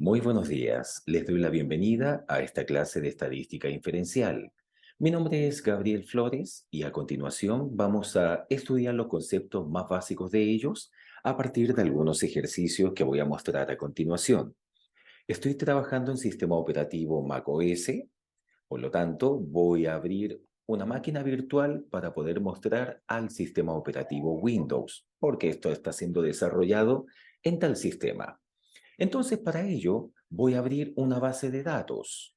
Muy buenos días, les doy la bienvenida a esta clase de estadística inferencial. Mi nombre es Gabriel Flores y a continuación vamos a estudiar los conceptos más básicos de ellos a partir de algunos ejercicios que voy a mostrar a continuación. Estoy trabajando en sistema operativo macOS, por lo tanto voy a abrir una máquina virtual para poder mostrar al sistema operativo Windows, porque esto está siendo desarrollado en tal sistema. Entonces, para ello, voy a abrir una base de datos.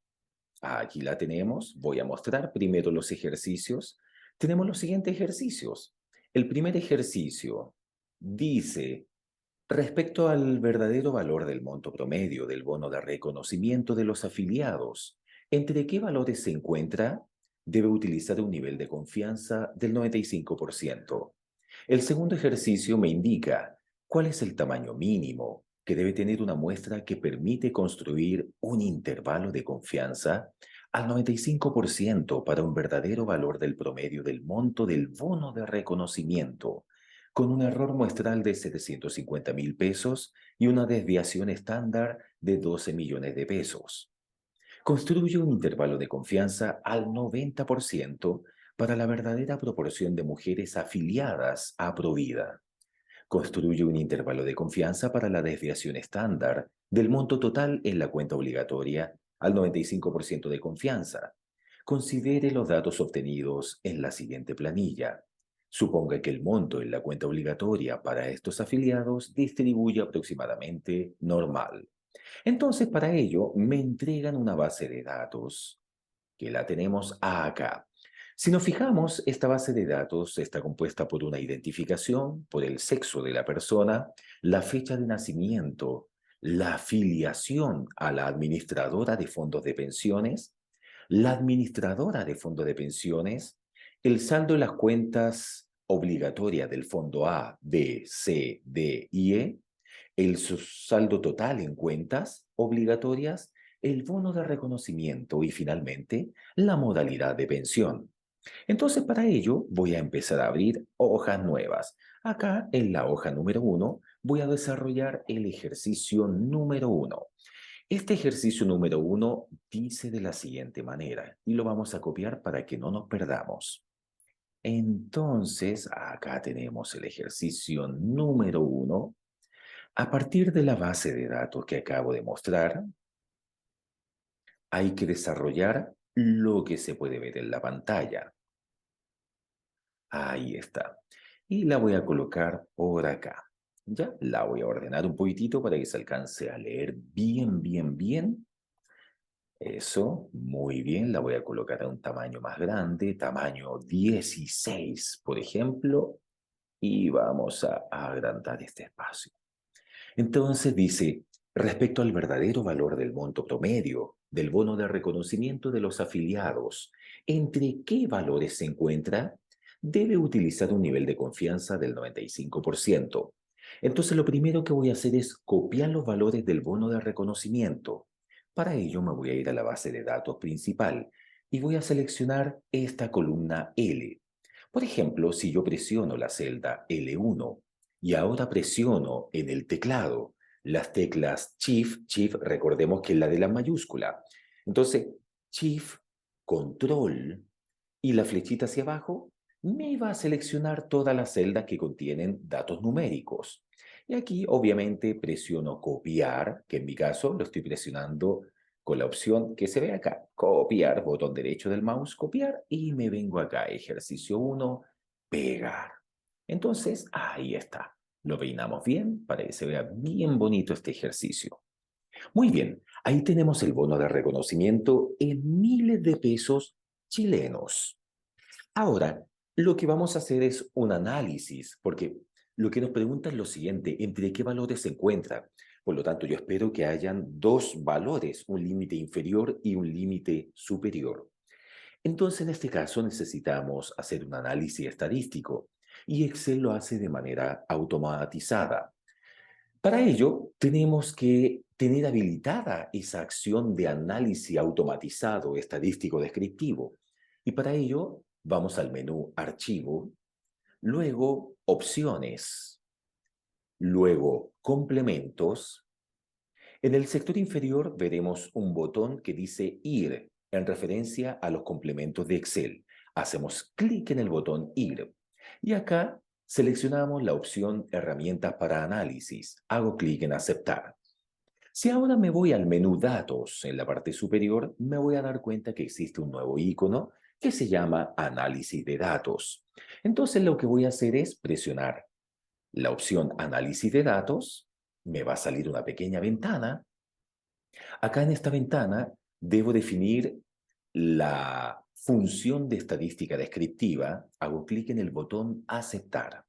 Aquí la tenemos. Voy a mostrar primero los ejercicios. Tenemos los siguientes ejercicios. El primer ejercicio dice, respecto al verdadero valor del monto promedio del bono de reconocimiento de los afiliados, ¿entre qué valores se encuentra? Debe utilizar un nivel de confianza del 95%. El segundo ejercicio me indica cuál es el tamaño mínimo que debe tener una muestra que permite construir un intervalo de confianza al 95% para un verdadero valor del promedio del monto del bono de reconocimiento, con un error muestral de 750.000 pesos y una desviación estándar de 12 millones de pesos. Construye un intervalo de confianza al 90% para la verdadera proporción de mujeres afiliadas a Provida. Construye un intervalo de confianza para la desviación estándar del monto total en la cuenta obligatoria al 95% de confianza. Considere los datos obtenidos en la siguiente planilla. Suponga que el monto en la cuenta obligatoria para estos afiliados distribuye aproximadamente normal. Entonces, para ello, me entregan una base de datos que la tenemos acá. Si nos fijamos, esta base de datos está compuesta por una identificación, por el sexo de la persona, la fecha de nacimiento, la afiliación a la administradora de fondos de pensiones, la administradora de fondos de pensiones, el saldo en las cuentas obligatorias del fondo A, B, C, D y E, el saldo total en cuentas obligatorias, el bono de reconocimiento y finalmente la modalidad de pensión. Entonces, para ello voy a empezar a abrir hojas nuevas. Acá en la hoja número 1 voy a desarrollar el ejercicio número 1. Este ejercicio número 1 dice de la siguiente manera y lo vamos a copiar para que no nos perdamos. Entonces, acá tenemos el ejercicio número 1. A partir de la base de datos que acabo de mostrar, hay que desarrollar lo que se puede ver en la pantalla. Ahí está. Y la voy a colocar por acá. Ya la voy a ordenar un poquitito para que se alcance a leer bien, bien, bien. Eso, muy bien. La voy a colocar a un tamaño más grande, tamaño 16, por ejemplo. Y vamos a agrandar este espacio. Entonces dice, respecto al verdadero valor del monto promedio del bono de reconocimiento de los afiliados, ¿entre qué valores se encuentra? Debe utilizar un nivel de confianza del 95%. Entonces lo primero que voy a hacer es copiar los valores del bono de reconocimiento. Para ello me voy a ir a la base de datos principal y voy a seleccionar esta columna L. Por ejemplo, si yo presiono la celda L1 y ahora presiono en el teclado las teclas Shift, recordemos que es la de la mayúscula. Entonces, Shift, Control y la flechita hacia abajo me va a seleccionar todas las celdas que contienen datos numéricos. Y aquí, obviamente, presiono copiar, que en mi caso lo estoy presionando con la opción que se ve acá, copiar, botón derecho del mouse, copiar, y me vengo acá, ejercicio 1, pegar. Entonces, ahí está. Lo peinamos bien para que se vea bien bonito este ejercicio. Muy bien, ahí tenemos el bono de reconocimiento en miles de pesos chilenos. Ahora, lo que vamos a hacer es un análisis, porque lo que nos pregunta es lo siguiente, ¿entre qué valores se encuentra? Por lo tanto, yo espero que hayan dos valores, un límite inferior y un límite superior. Entonces, en este caso necesitamos hacer un análisis estadístico y Excel lo hace de manera automatizada. Para ello, tenemos que tener habilitada esa acción de análisis automatizado estadístico descriptivo. Y para ello, vamos al menú Archivo, luego Opciones, luego Complementos. En el sector inferior veremos un botón que dice Ir, en referencia a los complementos de Excel. Hacemos clic en el botón Ir y acá seleccionamos la opción Herramientas para análisis. Hago clic en Aceptar. Si ahora me voy al menú Datos en la parte superior, me voy a dar cuenta que existe un nuevo icono que se llama Análisis de datos. Entonces lo que voy a hacer es presionar la opción Análisis de datos, me va a salir una pequeña ventana. Acá en esta ventana debo definir la función de estadística descriptiva. Hago clic en el botón Aceptar.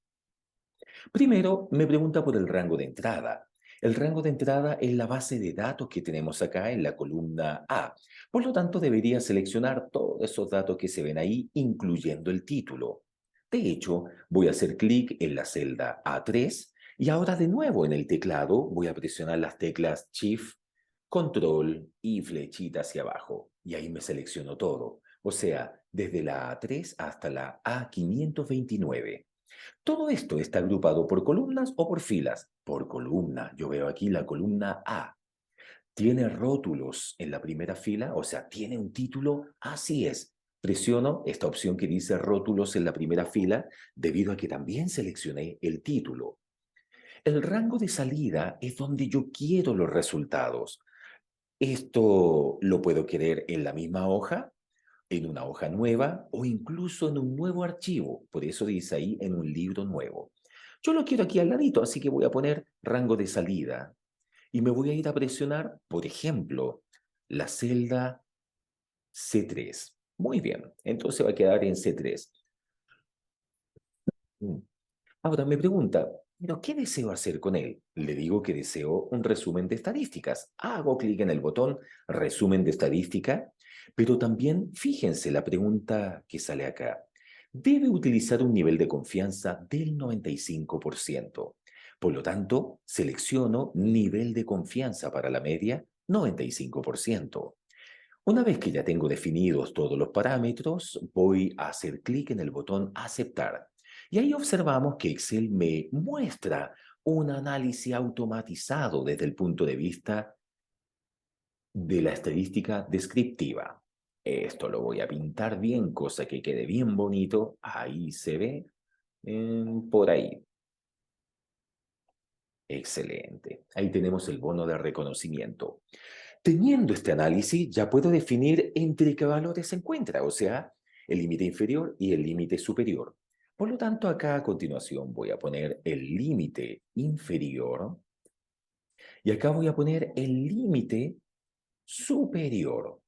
Primero me pregunta por el rango de entrada. El rango de entrada es la base de datos que tenemos acá en la columna A. Por lo tanto, debería seleccionar todos esos datos que se ven ahí, incluyendo el título. De hecho, voy a hacer clic en la celda A3 y ahora de nuevo en el teclado voy a presionar las teclas Shift, Control y flechita hacia abajo. Y ahí me selecciono todo. O sea, desde la A3 hasta la A529. Todo esto está agrupado por columnas o por filas. Por columna, yo veo aquí la columna A. ¿Tiene rótulos en la primera fila? O sea, ¿tiene un título? Así es. Presiono esta opción que dice rótulos en la primera fila debido a que también seleccioné el título. El rango de salida es donde yo quiero los resultados. Esto lo puedo querer en la misma hoja, en una hoja nueva o incluso en un nuevo archivo. Por eso dice ahí en un libro nuevo. Yo lo quiero aquí al ladito, así que voy a poner rango de salida y me voy a ir a presionar, por ejemplo, la celda C3. Muy bien, entonces va a quedar en C3. Mm. Ahora me pregunta, ¿pero qué deseo hacer con él? Le digo que deseo un resumen de estadísticas. Hago clic en el botón resumen de estadística, pero también fíjense la pregunta que sale acá. Debe utilizar un nivel de confianza del 95%. Por lo tanto, selecciono nivel de confianza para la media 95%. Una vez que ya tengo definidos todos los parámetros, voy a hacer clic en el botón Aceptar. Y ahí observamos que Excel me muestra un análisis automatizado desde el punto de vista de la estadística descriptiva. Esto lo voy a pintar bien, cosa que quede bien bonito. Ahí se ve, por ahí. Excelente. Ahí tenemos el bono de reconocimiento. Teniendo este análisis, ya puedo definir entre qué valores se encuentra, o sea, el límite inferior y el límite superior. Por lo tanto, acá a continuación voy a poner el límite inferior y acá voy a poner el límite superior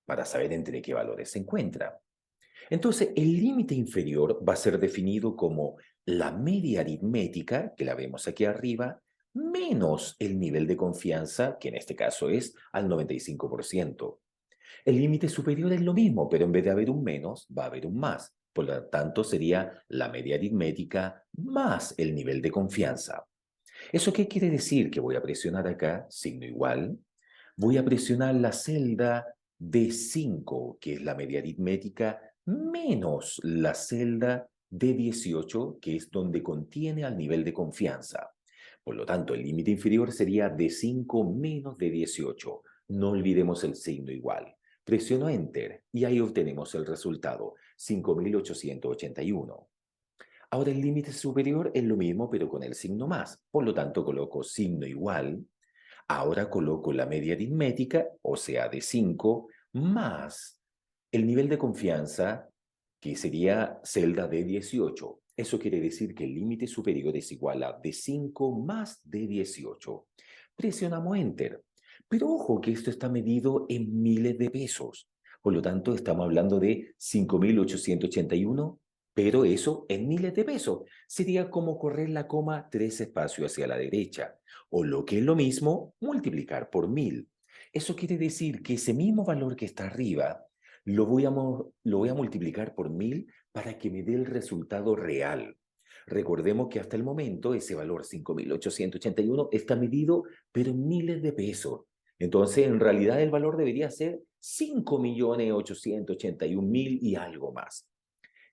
para saber entre qué valores se encuentra. Entonces, el límite inferior va a ser definido como la media aritmética, que la vemos aquí arriba, menos el nivel de confianza, que en este caso es al 95%. El límite superior es lo mismo, pero en vez de haber un menos, va a haber un más. Por lo tanto, sería la media aritmética más el nivel de confianza. ¿Eso qué quiere decir? Que voy a presionar acá, signo igual. Voy a presionar la celda D5, que es la media aritmética, menos la celda D18, que es donde contiene al nivel de confianza. Por lo tanto, el límite inferior sería D5 menos D18. No olvidemos el signo igual. Presiono Enter y ahí obtenemos el resultado, 5.881. Ahora el límite superior es lo mismo, pero con el signo más. Por lo tanto, coloco signo igual. Ahora coloco la media aritmética, o sea, de 5, más el nivel de confianza, que sería celda de 18. Eso quiere decir que el límite superior es igual a de 5 más de 18. Presionamos Enter. Pero ojo que esto está medido en miles de pesos. Por lo tanto, estamos hablando de 5.881, pero eso en miles de pesos. Sería como correr la coma 3 espacios hacia la derecha, o lo que es lo mismo, multiplicar por 1000. Eso quiere decir que ese mismo valor que está arriba lo voy a multiplicar por 1000 para que me dé el resultado real. Recordemos que hasta el momento ese valor 5.881 está medido, pero en miles de pesos. Entonces, en realidad el valor debería ser 5.881.000 y algo más.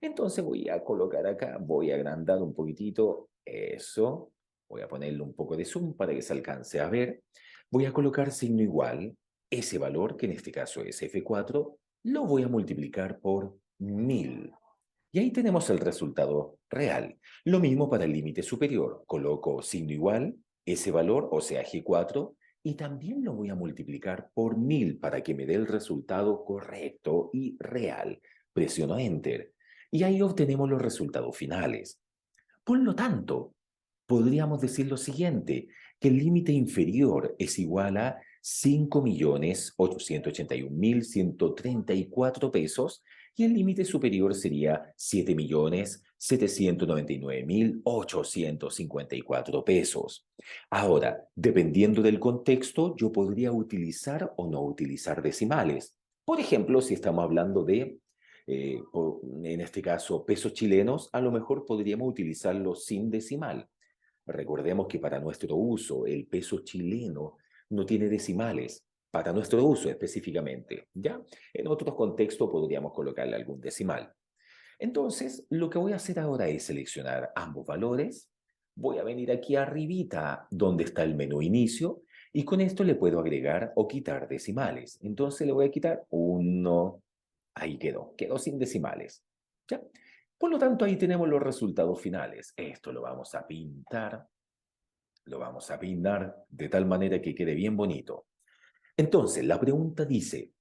Entonces voy a colocar acá, voy a agrandar un poquitito eso. Voy a ponerle un poco de zoom para que se alcance a ver. Voy a colocar signo igual, ese valor, que en este caso es F4, lo voy a multiplicar por 1000. Y ahí tenemos el resultado real. Lo mismo para el límite superior. Coloco signo igual, ese valor, o sea, G4, y también lo voy a multiplicar por 1000 para que me dé el resultado correcto y real. Presiono Enter. Y ahí obtenemos los resultados finales. Por lo tanto, podríamos decir lo siguiente, que el límite inferior es igual a 5.881.134 pesos y el límite superior sería 7.799.854 pesos. Ahora, dependiendo del contexto, yo podría utilizar o no utilizar decimales. Por ejemplo, si estamos hablando de en este caso, pesos chilenos, a lo mejor podríamos utilizarlos sin decimal. Recordemos que para nuestro uso el peso chileno no tiene decimales, para nuestro uso específicamente, ¿ya? En otros contextos podríamos colocarle algún decimal. Entonces, lo que voy a hacer ahora es seleccionar ambos valores. Voy a venir aquí arribita donde está el menú inicio y con esto le puedo agregar o quitar decimales. Entonces le voy a quitar 1. Ahí quedó sin decimales. ¿Ya? Por lo tanto, ahí tenemos los resultados finales. Esto lo vamos a pintar de tal manera que quede bien bonito. Entonces, la pregunta dice,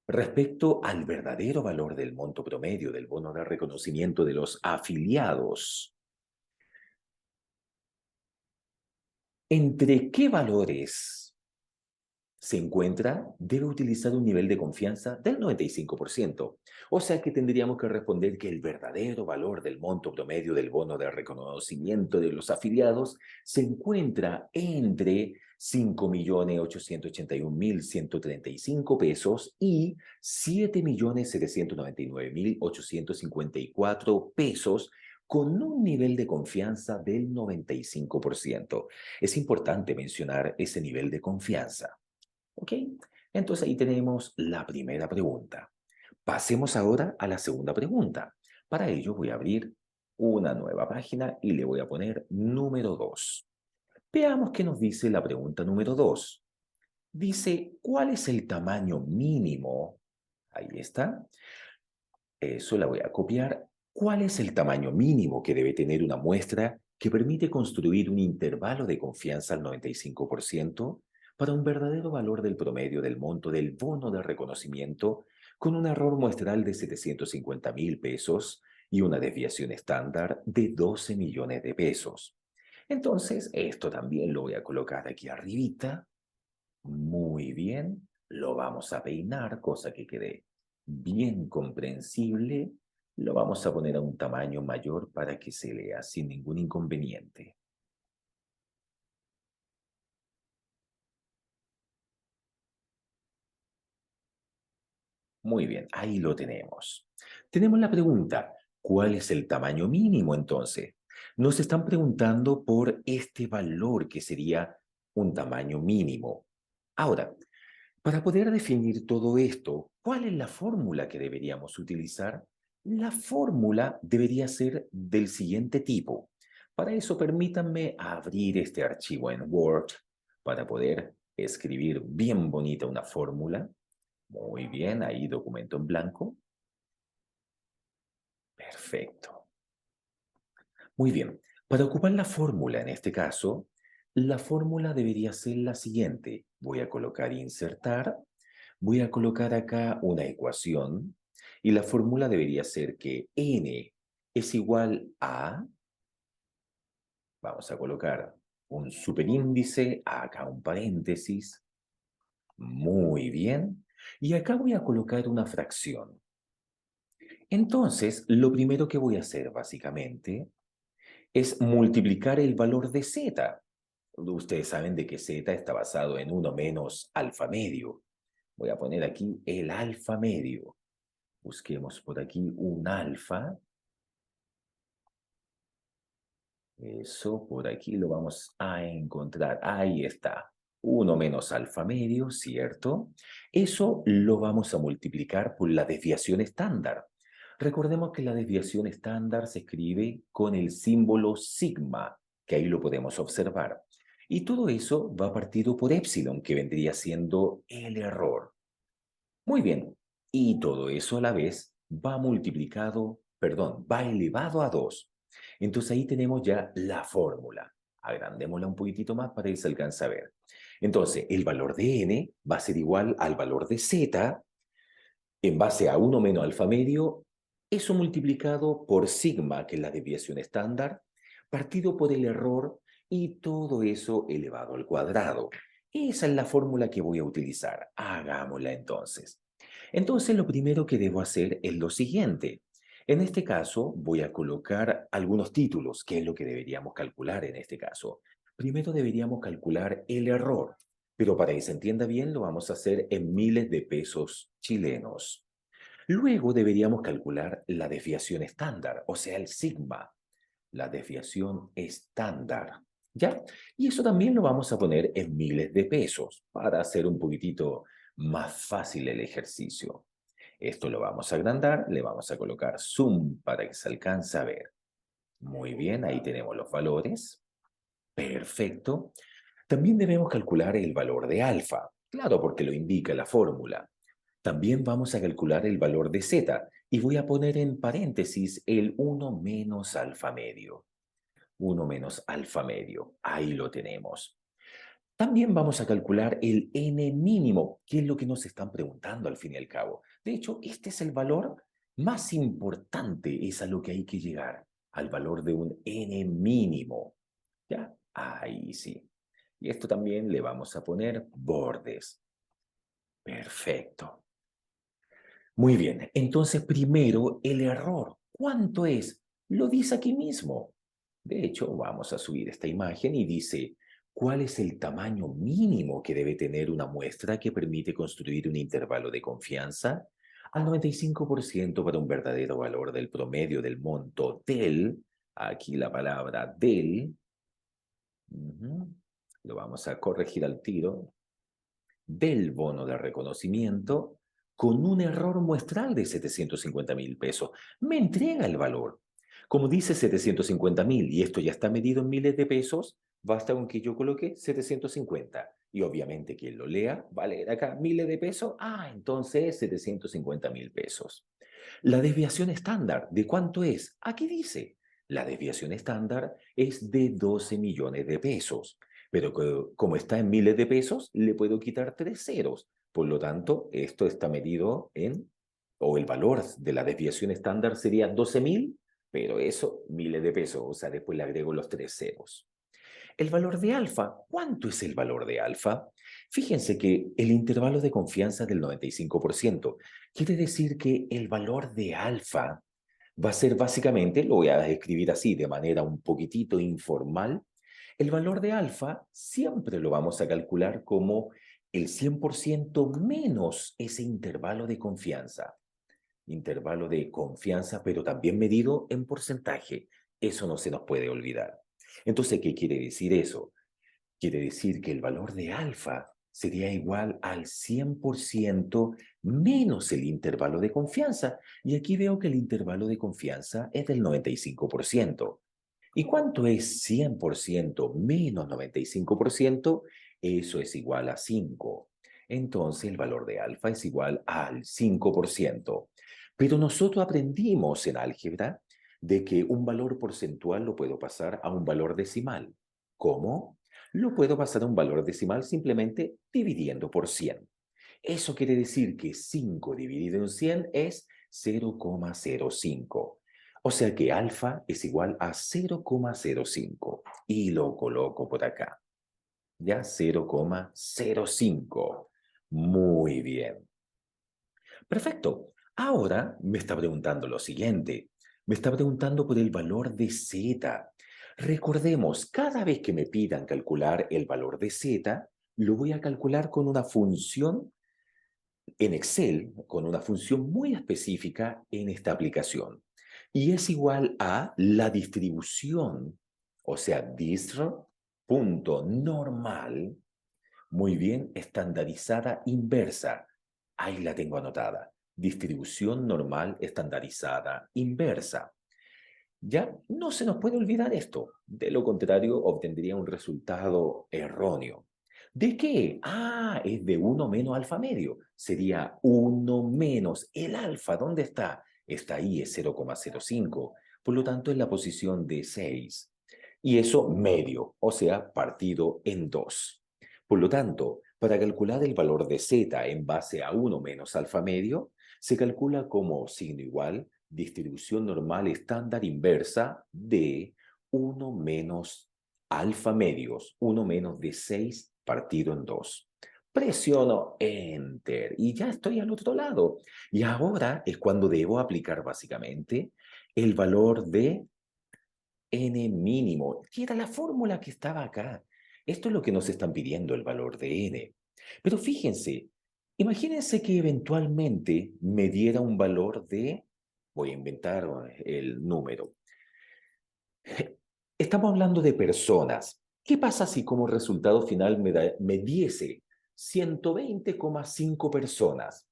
respecto al verdadero valor del monto promedio del bono de reconocimiento de los afiliados, ¿entre qué valores se encuentra? Debe utilizar un nivel de confianza del 95%. O sea que tendríamos que responder que el verdadero valor del monto promedio del bono de reconocimiento de los afiliados se encuentra entre 5.881.135 pesos y 7.799.854 pesos con un nivel de confianza del 95%. Es importante mencionar ese nivel de confianza. ¿Ok? Entonces ahí tenemos la primera pregunta. Pasemos ahora a la segunda pregunta. Para ello voy a abrir una nueva página y le voy a poner número 2. Veamos qué nos dice la pregunta número 2. Dice, ¿cuál es el tamaño mínimo? Ahí está. Eso la voy a copiar. ¿Cuál es el tamaño mínimo que debe tener una muestra que permite construir un intervalo de confianza al 95% para un verdadero valor del promedio del monto del bono de reconocimiento con un error muestral de 750.000 pesos y una desviación estándar de 12 millones de pesos? Entonces, esto también lo voy a colocar aquí arribita. Muy bien, lo vamos a peinar, cosa que quede bien comprensible. Lo vamos a poner a un tamaño mayor para que se lea sin ningún inconveniente. Muy bien, ahí lo tenemos. Tenemos la pregunta, ¿cuál es el tamaño mínimo entonces? Nos están preguntando por este valor que sería un tamaño mínimo. Ahora, para poder definir todo esto, ¿cuál es la fórmula que deberíamos utilizar? La fórmula debería ser del siguiente tipo. Para eso permítanme abrir este archivo en Word para poder escribir bien bonita una fórmula. Muy bien, ahí documento en blanco. Perfecto. Muy bien. Para ocupar la fórmula en este caso, la fórmula debería ser la siguiente. Voy a colocar insertar. Voy a colocar acá una ecuación y la fórmula debería ser que n es igual a, vamos a colocar un superíndice, acá un paréntesis, muy bien, y acá voy a colocar una fracción. Entonces, lo primero que voy a hacer básicamente es multiplicar el valor de z. Ustedes saben de que z está basado en 1 menos alfa medio. Voy a poner aquí el alfa medio. Busquemos por aquí un alfa. Eso por aquí lo vamos a encontrar. Ahí está. 1 menos alfa medio, ¿cierto? Eso lo vamos a multiplicar por la desviación estándar. Recordemos que la desviación estándar se escribe con el símbolo sigma, que ahí lo podemos observar. Y todo eso va partido por épsilon, que vendría siendo el error. Muy bien. Y todo eso a la vez va multiplicado, perdón, va elevado a 2. Entonces ahí tenemos ya la fórmula. Agrandémosla un poquitito más para que se alcance a ver. Entonces, el valor de n va a ser igual al valor de z en base a 1 menos alfa medio, eso multiplicado por sigma, que es la desviación estándar, partido por el error y todo eso elevado al cuadrado. Esa es la fórmula que voy a utilizar. Hagámosla entonces. Entonces, lo primero que debo hacer es lo siguiente. En este caso, voy a colocar algunos títulos, que es lo que deberíamos calcular en este caso. Primero deberíamos calcular el error, pero para que se entienda bien, lo vamos a hacer en miles de pesos chilenos. Luego deberíamos calcular la desviación estándar, o sea, el sigma, la desviación estándar. ¿Ya? Y eso también lo vamos a poner en miles de pesos para hacer un poquitito más fácil el ejercicio. Esto lo vamos a agrandar, le vamos a colocar zoom para que se alcance a ver. Muy bien, ahí tenemos los valores. Perfecto. También debemos calcular el valor de alfa, claro, porque lo indica la fórmula. También vamos a calcular el valor de z y voy a poner en paréntesis el 1 menos alfa medio. 1 menos alfa medio, ahí lo tenemos. También vamos a calcular el n mínimo, que es lo que nos están preguntando al fin y al cabo. De hecho, este es el valor más importante, es a lo que hay que llegar, al valor de un n mínimo. ¿Ya? Ahí sí. Y esto también le vamos a poner bordes. Perfecto. Muy bien, entonces primero el error. ¿Cuánto es? Lo dice aquí mismo. De hecho, vamos a subir esta imagen y dice, ¿cuál es el tamaño mínimo que debe tener una muestra que permite construir un intervalo de confianza? Al 95% para un verdadero valor del promedio del monto del, aquí la palabra del, lo vamos a corregir al tiro, del bono de reconocimiento con un error muestral de 750.000 pesos. Me entrega el valor. Como dice 750.000 y esto ya está medido en miles de pesos, basta con que yo coloque 750. Y obviamente quien lo lea va a leer acá miles de pesos. Ah, entonces 750.000 pesos. La desviación estándar, ¿de cuánto es? Aquí dice, la desviación estándar es de 12 millones de pesos, pero como está en miles de pesos, le puedo quitar 3 ceros. Por lo tanto, esto está medido en, o el valor de la desviación estándar sería 12.000, pero eso, miles de pesos, o sea, después le agrego los 3 ceros. El valor de alfa, ¿cuánto es el valor de alfa? Fíjense que el intervalo de confianza es del 95%. Quiere decir que el valor de alfa va a ser básicamente, lo voy a escribir así de manera un poquitito informal, el valor de alfa siempre lo vamos a calcular como el 100% menos ese intervalo de confianza. Intervalo de confianza, pero también medido en porcentaje. Eso no se nos puede olvidar. Entonces, ¿qué quiere decir eso? Quiere decir que el valor de alfa sería igual al 100% menos el intervalo de confianza. Y aquí veo que el intervalo de confianza es del 95%. ¿Y cuánto es 100% menos 95%? Eso es igual a 5. Entonces el valor de alfa es igual al 5%. Pero nosotros aprendimos en álgebra de que un valor porcentual lo puedo pasar a un valor decimal. ¿Cómo? Lo puedo pasar a un valor decimal simplemente dividiendo por 100. Eso quiere decir que 5 dividido en 100 es 0,05. O sea que alfa es igual a 0,05. Y lo coloco por acá. Ya 0,05. Muy bien. Perfecto. Ahora me está preguntando lo siguiente. Me está preguntando por el valor de z. Recordemos, cada vez que me pidan calcular el valor de z, lo voy a calcular con una función en Excel, con una función muy específica en esta aplicación. Y es igual a la distribución, o sea, distr.normal, muy bien, estandarizada inversa. Ahí la tengo anotada. Distribución normal estandarizada inversa. Ya no se nos puede olvidar esto. De lo contrario, obtendría un resultado erróneo. ¿De qué? Ah, es de uno menos alfa medio. Sería uno menos el alfa. ¿Dónde está? Está ahí, es 0,05. Por lo tanto, es la posición de 6. Y eso medio, o sea, partido en 2. Por lo tanto, para calcular el valor de z en base a uno menos alfa medio, se calcula como signo igual distribución normal estándar inversa de uno menos alfa medios, uno menos de 6 partido en 2. Presiono Enter y ya estoy al otro lado. Y ahora es cuando debo aplicar básicamente el valor de n mínimo, que era la fórmula que estaba acá. Esto es lo que nos están pidiendo, el valor de n. Pero fíjense, imagínense que eventualmente me diera un valor de, voy a inventar el número. Estamos hablando de personas. ¿Qué pasa si como resultado final me diese 120,5 personas?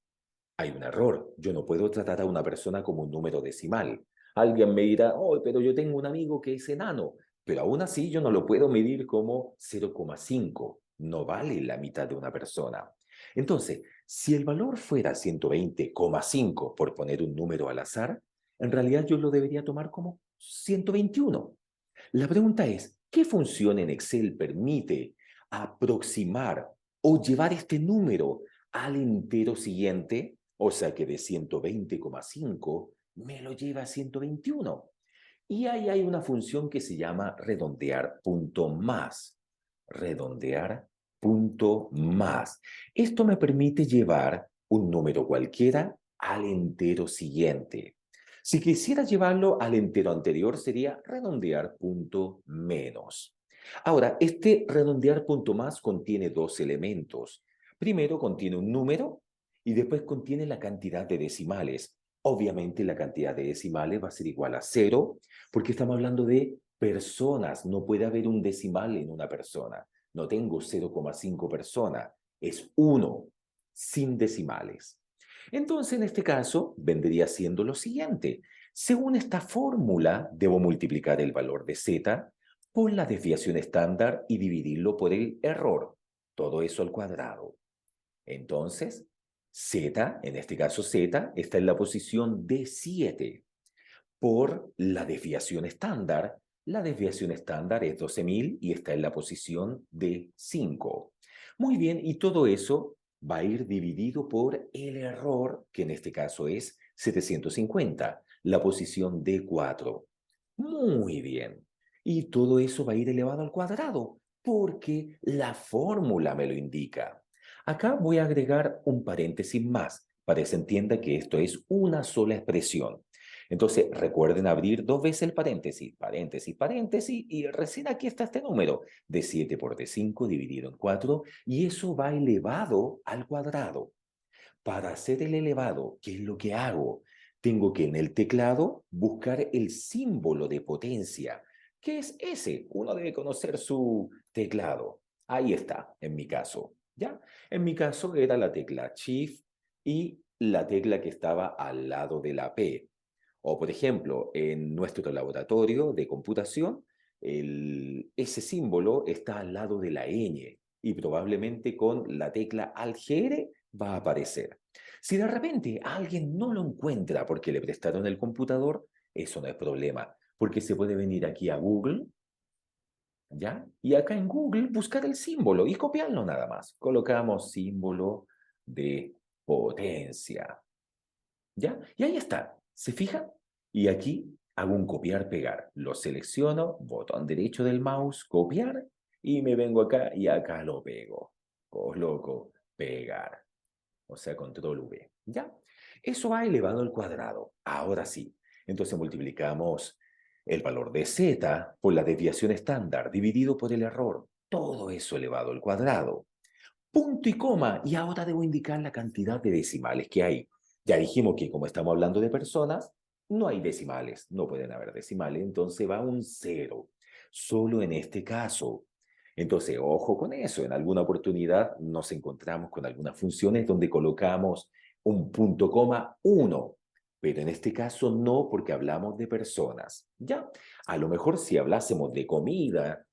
Hay un error. Yo no puedo tratar a una persona como un número decimal. Alguien me dirá, oh, pero yo tengo un amigo que es enano, pero aún así yo no lo puedo medir como 0,5. No vale la mitad de una persona. Entonces, si el valor fuera 120,5, por poner un número al azar, en realidad yo lo debería tomar como 121. La pregunta es, ¿qué función en Excel permite aproximar o llevar este número al entero siguiente? O sea que de 120,5 me lo lleva a 121. Y ahí hay una función que se llama redondear punto más. Redondear punto más. Esto me permite llevar un número cualquiera al entero siguiente. Si quisiera llevarlo al entero anterior, sería redondear punto menos. Ahora, este redondear punto más contiene dos elementos. Primero contiene un número y después contiene la cantidad de decimales. Obviamente la cantidad de decimales va a ser igual a 0 porque estamos hablando de personas. No puede haber un decimal en una persona. No tengo 0,5 personas. Es 1 sin decimales. Entonces, en este caso, vendría siendo lo siguiente. Según esta fórmula, debo multiplicar el valor de z por la desviación estándar y dividirlo por el error. Todo eso al cuadrado. Entonces, z, en este caso z, está en la posición de 7 por la desviación estándar. La desviación estándar es 12.000 y está en la posición de 5. Muy bien, y todo eso va a ir dividido por el error, que en este caso es 750, la posición de 4. Muy bien. Y todo eso va a ir elevado al cuadrado, porque la fórmula me lo indica. Acá voy a agregar un paréntesis más, para que se entienda que esto es una sola expresión. Entonces, recuerden abrir dos veces el paréntesis, paréntesis, paréntesis, y recién aquí está este número de 7 por d5 dividido en 4, y eso va elevado al cuadrado. Para hacer el elevado, ¿qué es lo que hago? Tengo que en el teclado buscar el símbolo de potencia, que es ese. Uno debe conocer su teclado. Ahí está, en mi caso. ¿Ya? En mi caso era la tecla Shift y la tecla que estaba al lado de la P. O, por ejemplo, en nuestro laboratorio de computación, ese símbolo está al lado de la ñ y probablemente con la tecla Alt-GR va a aparecer. Si de repente alguien no lo encuentra porque le prestaron el computador, eso no es problema, porque se puede venir aquí a Google, ¿ya? Y acá en Google buscar el símbolo y copiarlo nada más. Colocamos símbolo de potencia. ¿Ya? Y ahí está. ¿Se fijan? Y aquí hago un copiar-pegar. Lo selecciono, botón derecho del mouse, copiar, y me vengo acá y acá lo pego. Coloco, pegar. O sea, control V. ¿Ya? Eso ha elevado al cuadrado. Ahora sí. Entonces multiplicamos el valor de z por la desviación estándar dividido por el error. Todo eso elevado al cuadrado. Punto y coma, y ahora debo indicar la cantidad de decimales que hay. Ya dijimos que como estamos hablando de personas, no hay decimales, no pueden haber decimales, entonces va un cero, solo en este caso. Entonces, ojo con eso, en alguna oportunidad nos encontramos con algunas funciones donde colocamos un punto coma 1. pero en este caso no porque hablamos de personas. Ya, a lo mejor si hablásemos de comida,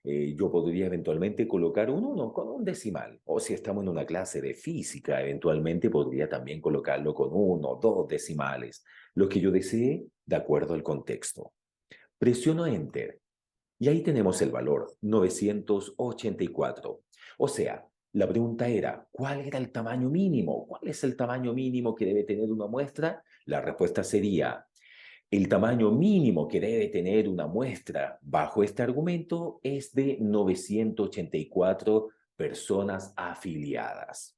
yo podría eventualmente colocar un 1 con un decimal. O si estamos en una clase de física, eventualmente podría también colocarlo con 1, 2 decimales, lo que yo desee de acuerdo al contexto. Presiono Enter y ahí tenemos el valor, 984. O sea, la pregunta era, ¿cuál era el tamaño mínimo? ¿Cuál es el tamaño mínimo que debe tener una muestra? La respuesta sería, el tamaño mínimo que debe tener una muestra bajo este argumento es de 984 personas afiliadas.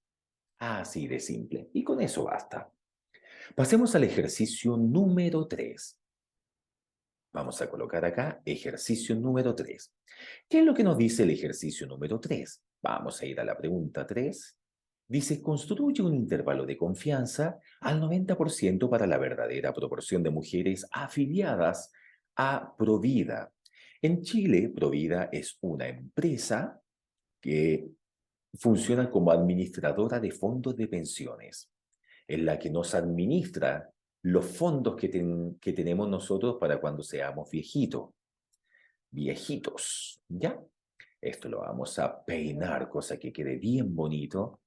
Así de simple. Y con eso basta. Pasemos al ejercicio número 3. Vamos a colocar acá ejercicio número 3. ¿Qué es lo que nos dice el ejercicio número 3? Vamos a ir a la pregunta 3. Dice, construye un intervalo de confianza al 90% para la verdadera proporción de mujeres afiliadas a Provida. En Chile, Provida es una empresa que funciona como administradora de fondos de pensiones, en la que nos administra los fondos que tenemos nosotros para cuando seamos viejitos, ¿ya? Esto lo vamos a peinar, cosa que quede bien bonito,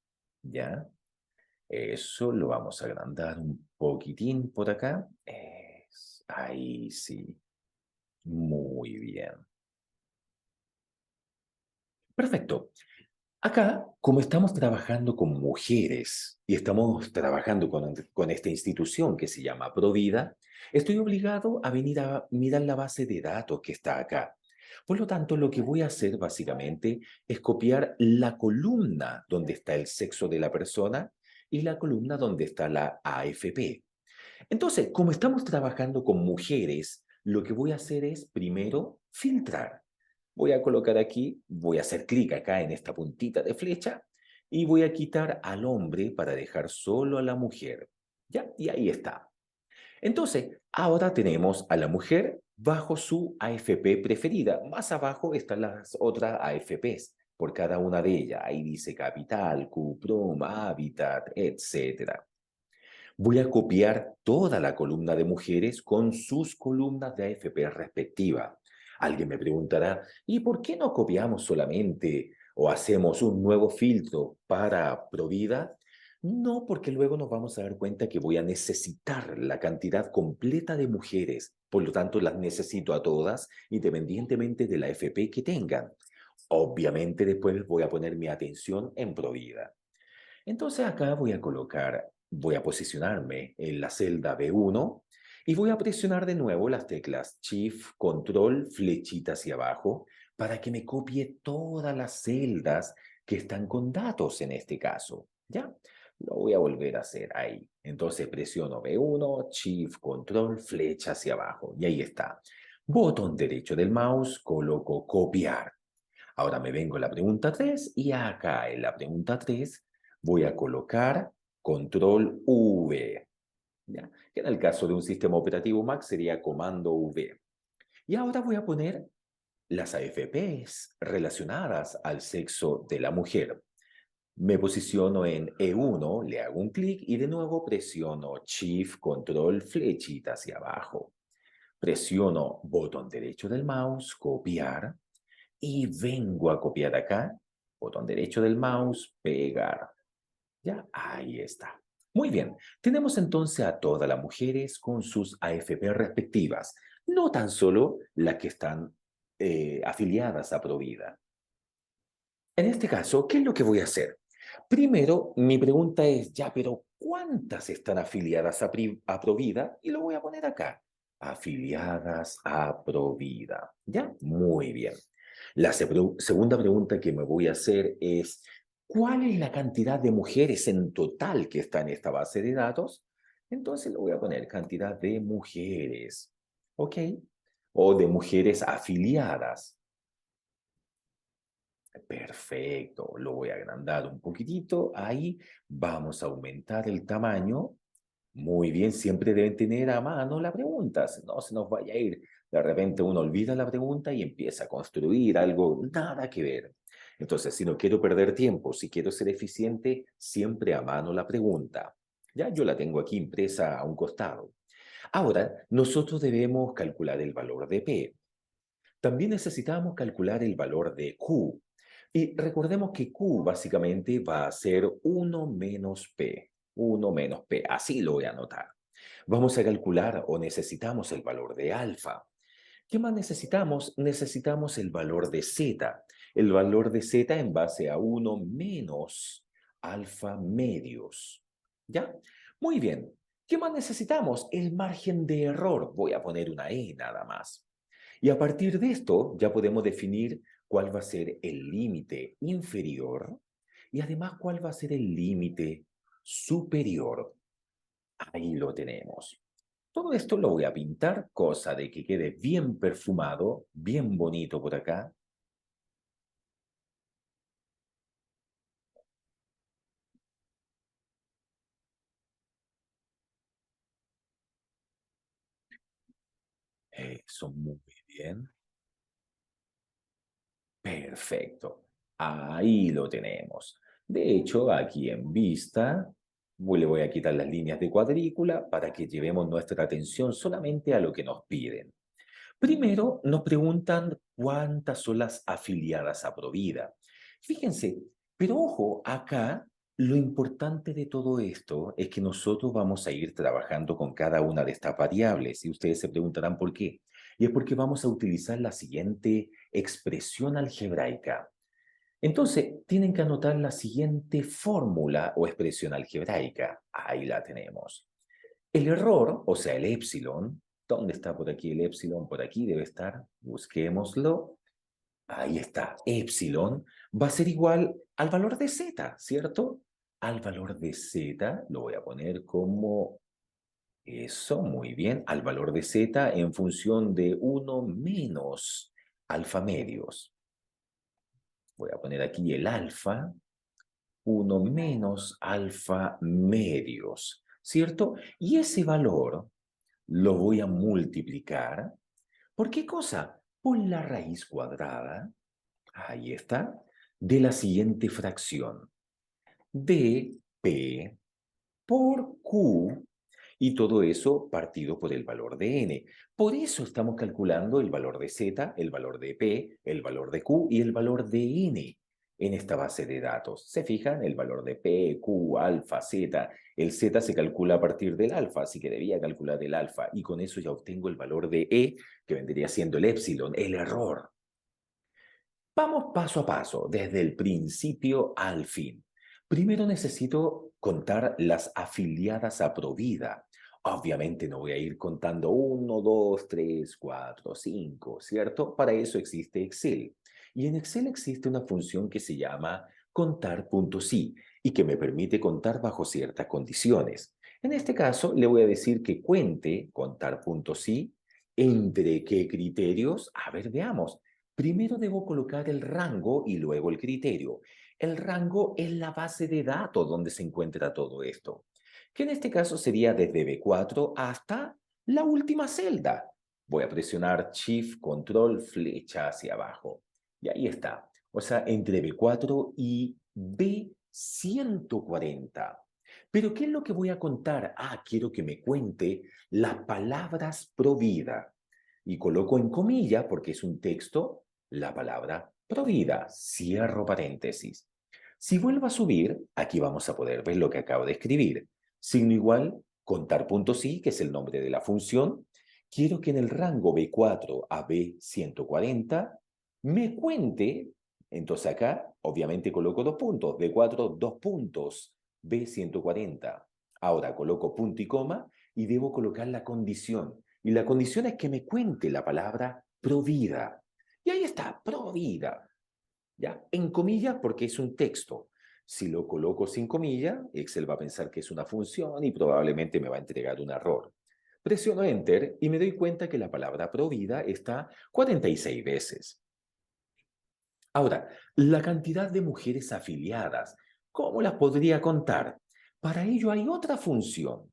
¿ya? Eso lo vamos a agrandar un poquitín por acá. Ahí sí, muy bien. Perfecto. Acá, como estamos trabajando con mujeres y estamos trabajando con esta institución que se llama Provida, estoy obligado a venir a mirar la base de datos que está acá. Por lo tanto, lo que voy a hacer básicamente es copiar la columna donde está el sexo de la persona y la columna donde está la AFP. Entonces, como estamos trabajando con mujeres, lo que voy a hacer es primero filtrar. Voy a colocar aquí, voy a hacer clic acá en esta puntita de flecha y voy a quitar al hombre para dejar solo a la mujer. ¿Ya? Y ahí está. Entonces, ahora tenemos a la mujer bajo su AFP preferida. Más abajo están las otras AFPs por cada una de ellas. Ahí dice Capital, Cuprum, Habitat, etcétera. Voy a copiar toda la columna de mujeres con sus columnas de AFP respectiva. Alguien me preguntará, ¿y por qué no copiamos solamente o hacemos un nuevo filtro para Provida? No, porque luego nos vamos a dar cuenta que voy a necesitar la cantidad completa de mujeres. Por lo tanto, las necesito a todas, independientemente de la AFP que tengan. Obviamente, después voy a poner mi atención en Provida. Entonces acá voy a posicionarme en la celda B1 y voy a presionar de nuevo las teclas Shift, Control, flechita hacia abajo para que me copie todas las celdas que están con datos en este caso. ¿Ya? Lo voy a volver a hacer ahí. Entonces presiono B1, Shift, Control, flecha hacia abajo y ahí está. Botón derecho del mouse, coloco copiar. Ahora me vengo a la pregunta 3 y acá en la pregunta 3 voy a colocar control V, ¿ya? Que en el caso de un sistema operativo Mac sería comando V. Y ahora voy a poner las AFPs relacionadas al sexo de la mujer. Me posiciono en E1, le hago un clic y de nuevo presiono Shift, Control, flechita hacia abajo. Presiono botón derecho del mouse, copiar y vengo a copiar acá, botón derecho del mouse, pegar. Ya, ahí está. Muy bien, tenemos entonces a todas las mujeres con sus AFP respectivas, no tan solo las que están afiliadas a Provida. En este caso, ¿qué es lo que voy a hacer? Primero, mi pregunta es, ya, pero ¿cuántas están afiliadas a Provida? Y lo voy a poner acá, afiliadas a Provida. ¿Ya? Muy bien. La segunda pregunta que me voy a hacer es, ¿cuál es la cantidad de mujeres en total que está en esta base de datos? Entonces lo voy a poner cantidad de mujeres, ¿ok? O de mujeres afiliadas. Perfecto, lo voy a agrandar un poquitito. Ahí vamos a aumentar el tamaño. Muy bien, siempre deben tener a mano la pregunta, si no se nos vaya a ir. De repente uno olvida la pregunta y empieza a construir algo nada que ver. Entonces, si no quiero perder tiempo, si quiero ser eficiente, siempre a mano la pregunta. Ya yo la tengo aquí impresa a un costado. Ahora, nosotros debemos calcular el valor de P. También necesitamos calcular el valor de Q. Y recordemos que Q básicamente va a ser 1 menos P. 1 menos P. Así lo voy a anotar. Vamos a calcular o necesitamos el valor de alfa. ¿Qué más necesitamos? Necesitamos el valor de Z. El valor de Z en base a 1 menos alfa medios. ¿Ya? Muy bien. ¿Qué más necesitamos? El margen de error. Voy a poner una E nada más. Y a partir de esto ya podemos definir cuál va a ser el límite inferior y además cuál va a ser el límite superior. Ahí lo tenemos. Todo esto lo voy a pintar, cosa de que quede bien perfumado, bien bonito por acá. Eso, muy bien. Perfecto. Ahí lo tenemos. De hecho, aquí en vista, le voy a quitar las líneas de cuadrícula para que llevemos nuestra atención solamente a lo que nos piden. Primero, nos preguntan cuántas son las afiliadas a Provida. Fíjense, pero ojo, acá lo importante de todo esto es que nosotros vamos a ir trabajando con cada una de estas variables y ustedes se preguntarán por qué. Y es porque vamos a utilizar la siguiente expresión algebraica. Entonces, tienen que anotar la siguiente fórmula o expresión algebraica. Ahí la tenemos. El error, o sea, el épsilon, ¿dónde está por aquí el épsilon? Por aquí debe estar, busquémoslo. Ahí está, épsilon va a ser igual al valor de z, ¿cierto? Al valor de z lo voy a poner como eso, muy bien, al valor de z en función de 1 menos alfa medios. Voy a poner aquí el alfa, 1 menos alfa medios, ¿cierto? Y ese valor lo voy a multiplicar. ¿Por qué cosa? Por la raíz cuadrada, ahí está, de la siguiente fracción. De P por Q y todo eso partido por el valor de n. Por eso estamos calculando el valor de z, el valor de p, el valor de q y el valor de n en esta base de datos. ¿Se fijan? El valor de p, q, alfa, z. El z se calcula a partir del alfa, así que debía calcular el alfa y con eso ya obtengo el valor de e, que vendría siendo el épsilon, el error. Vamos paso a paso, desde el principio al fin. Primero necesito contar las afiliadas a Provida. Obviamente no voy a ir contando 1, 2, 3, 4, 5, ¿cierto? Para eso existe Excel. Y en Excel existe una función que se llama contar.si y que me permite contar bajo ciertas condiciones. En este caso, le voy a decir que cuente contar.si entre qué criterios. A ver, veamos. Primero debo colocar el rango y luego el criterio. El rango es la base de datos donde se encuentra todo esto, que en este caso sería desde B4 hasta la última celda. Voy a presionar Shift, Control, flecha hacia abajo. Y ahí está. O sea, entre B4 y B140. Pero ¿qué es lo que voy a contar? Ah, quiero que me cuente las palabras pro vida. Y coloco en comillas, porque es un texto, la palabra provida, cierro paréntesis. Si vuelvo a subir, aquí vamos a poder ver lo que acabo de escribir. Signo igual, contar.si, que es el nombre de la función. Quiero que en el rango B4 a B140 me cuente, entonces acá obviamente coloco dos puntos, B4 dos puntos, B140. Ahora coloco punto y coma y debo colocar la condición. Y la condición es que me cuente la palabra provida. Y ahí está, provida. ¿Ya? En comillas porque es un texto. Si lo coloco sin comillas, Excel va a pensar que es una función y probablemente me va a entregar un error. Presiono Enter y me doy cuenta que la palabra provida está 46 veces. Ahora, la cantidad de mujeres afiliadas, ¿cómo las podría contar? Para ello hay otra función,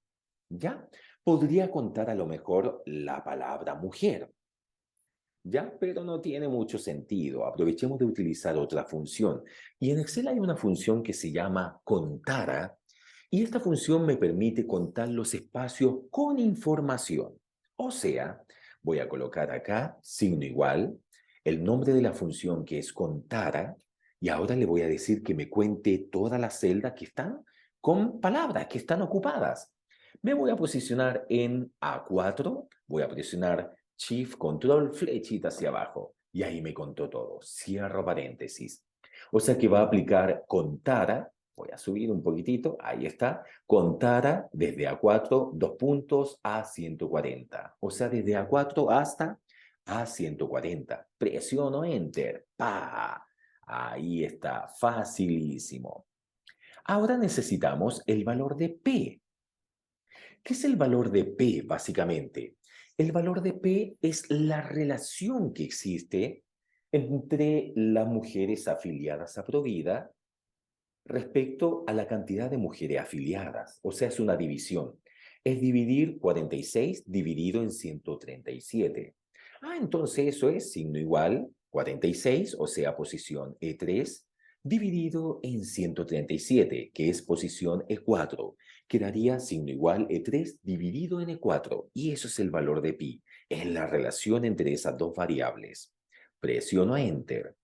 ¿ya? Podría contar a lo mejor la palabra mujer, ¿ya? Pero no tiene mucho sentido. Aprovechemos de utilizar otra función. Y en Excel hay una función que se llama contara, Y esta función me permite contar los espacios con información. O sea, voy a colocar acá signo igual, el nombre de la función que es contara, y ahora le voy a decir que me cuente todas las celdas que están con palabras que están ocupadas. Me voy a posicionar en A4, voy a presionar Shift, Control, flechita hacia abajo. Y ahí me contó todo. Cierro paréntesis. O sea que va a aplicar contara. Voy a subir un poquitito, ahí está. Contara desde A4, dos puntos, a 140. O sea, desde A4 hasta a 140. Presiono Enter. ¡Pa! Ahí está, facilísimo. Ahora necesitamos el valor de P. ¿Qué es el valor de P, básicamente? El valor de P es la relación que existe entre las mujeres afiliadas a Provida respecto a la cantidad de mujeres afiliadas. O sea, es una división. Es dividir 46 dividido en 137. Entonces eso es signo igual 46, o sea, posición E3, dividido en 137, que es posición E4. Quedaría signo igual E3 dividido en E4. Y eso es el valor de pi. Es la relación entre esas dos variables. Presiono Enter.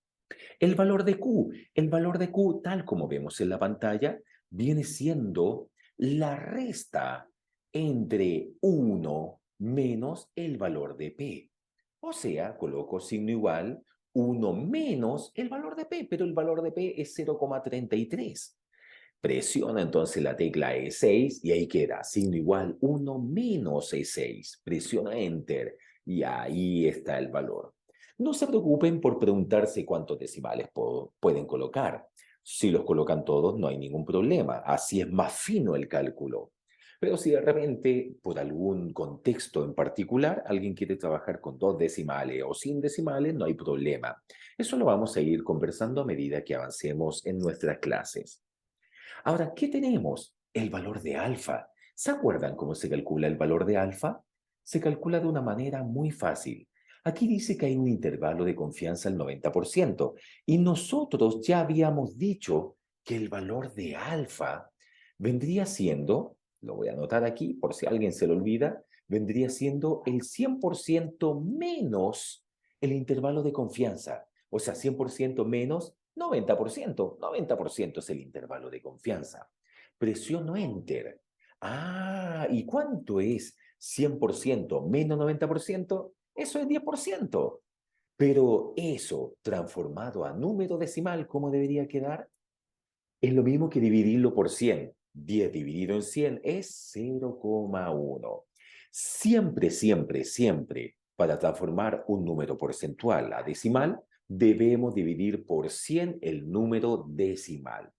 El valor de Q, tal como vemos en la pantalla, viene siendo la resta entre 1 menos el valor de P. O sea, coloco signo igual, 1 menos el valor de P, pero el valor de P es 0,33. Presiona entonces la tecla E6 y ahí queda signo igual 1 menos E6. Presiona Enter y ahí está el valor. No se preocupen por preguntarse cuántos decimales pueden colocar. Si los colocan todos, no hay ningún problema. Así es más fino el cálculo. Pero si de repente, por algún contexto en particular, alguien quiere trabajar con dos decimales o sin decimales, no hay problema. Eso lo vamos a ir conversando a medida que avancemos en nuestras clases. Ahora, ¿qué tenemos? El valor de alfa. ¿Se acuerdan cómo se calcula el valor de alfa? Se calcula de una manera muy fácil. Aquí dice que hay un intervalo de confianza al 90% y nosotros ya habíamos dicho que el valor de alfa vendría siendo, lo voy a anotar aquí por si alguien se lo olvida, vendría siendo el 100% menos el intervalo de confianza. O sea, 100% menos 90%. 90% es el intervalo de confianza. Presiono Enter. ¿Y cuánto es 100% menos 90%? Eso es 10%. Pero eso transformado a número decimal, ¿cómo debería quedar? Es lo mismo que dividirlo por 100. 10 dividido en 100 es 0,1. Siempre, siempre, siempre, para transformar un número porcentual a decimal, debemos dividir por 100 el número decimal,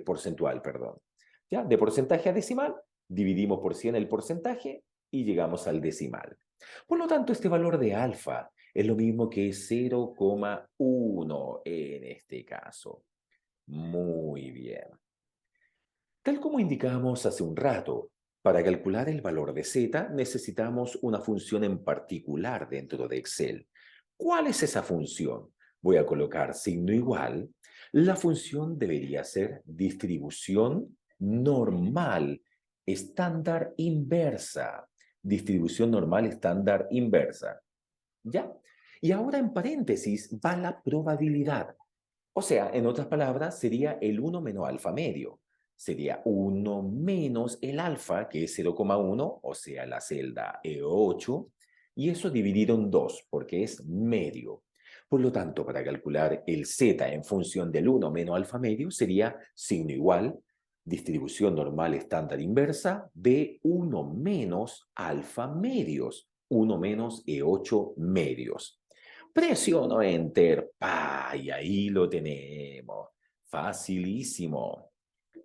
porcentual, perdón. ¿Ya? De porcentaje a decimal, dividimos por 100 el porcentaje y llegamos al decimal. Por lo tanto, este valor de alfa es lo mismo que 0,1 en este caso. Muy bien. Tal como indicamos hace un rato, para calcular el valor de z necesitamos una función en particular dentro de Excel. ¿Cuál es esa función? Voy a colocar signo igual. La función debería ser distribución normal estándar inversa. Distribución normal estándar inversa. ¿Ya? Y ahora en paréntesis va la probabilidad. O sea, en otras palabras, sería el 1 menos alfa medio. Sería 1 menos el alfa, que es 0,1, o sea, la celda E8, y eso dividido en 2, porque es medio. Por lo tanto, para calcular el z en función del 1 menos alfa medio, sería signo igual, distribución normal estándar inversa, de 1 menos alfa medios, 1 menos E8 medios. Presiono Enter, y ahí lo tenemos. Facilísimo.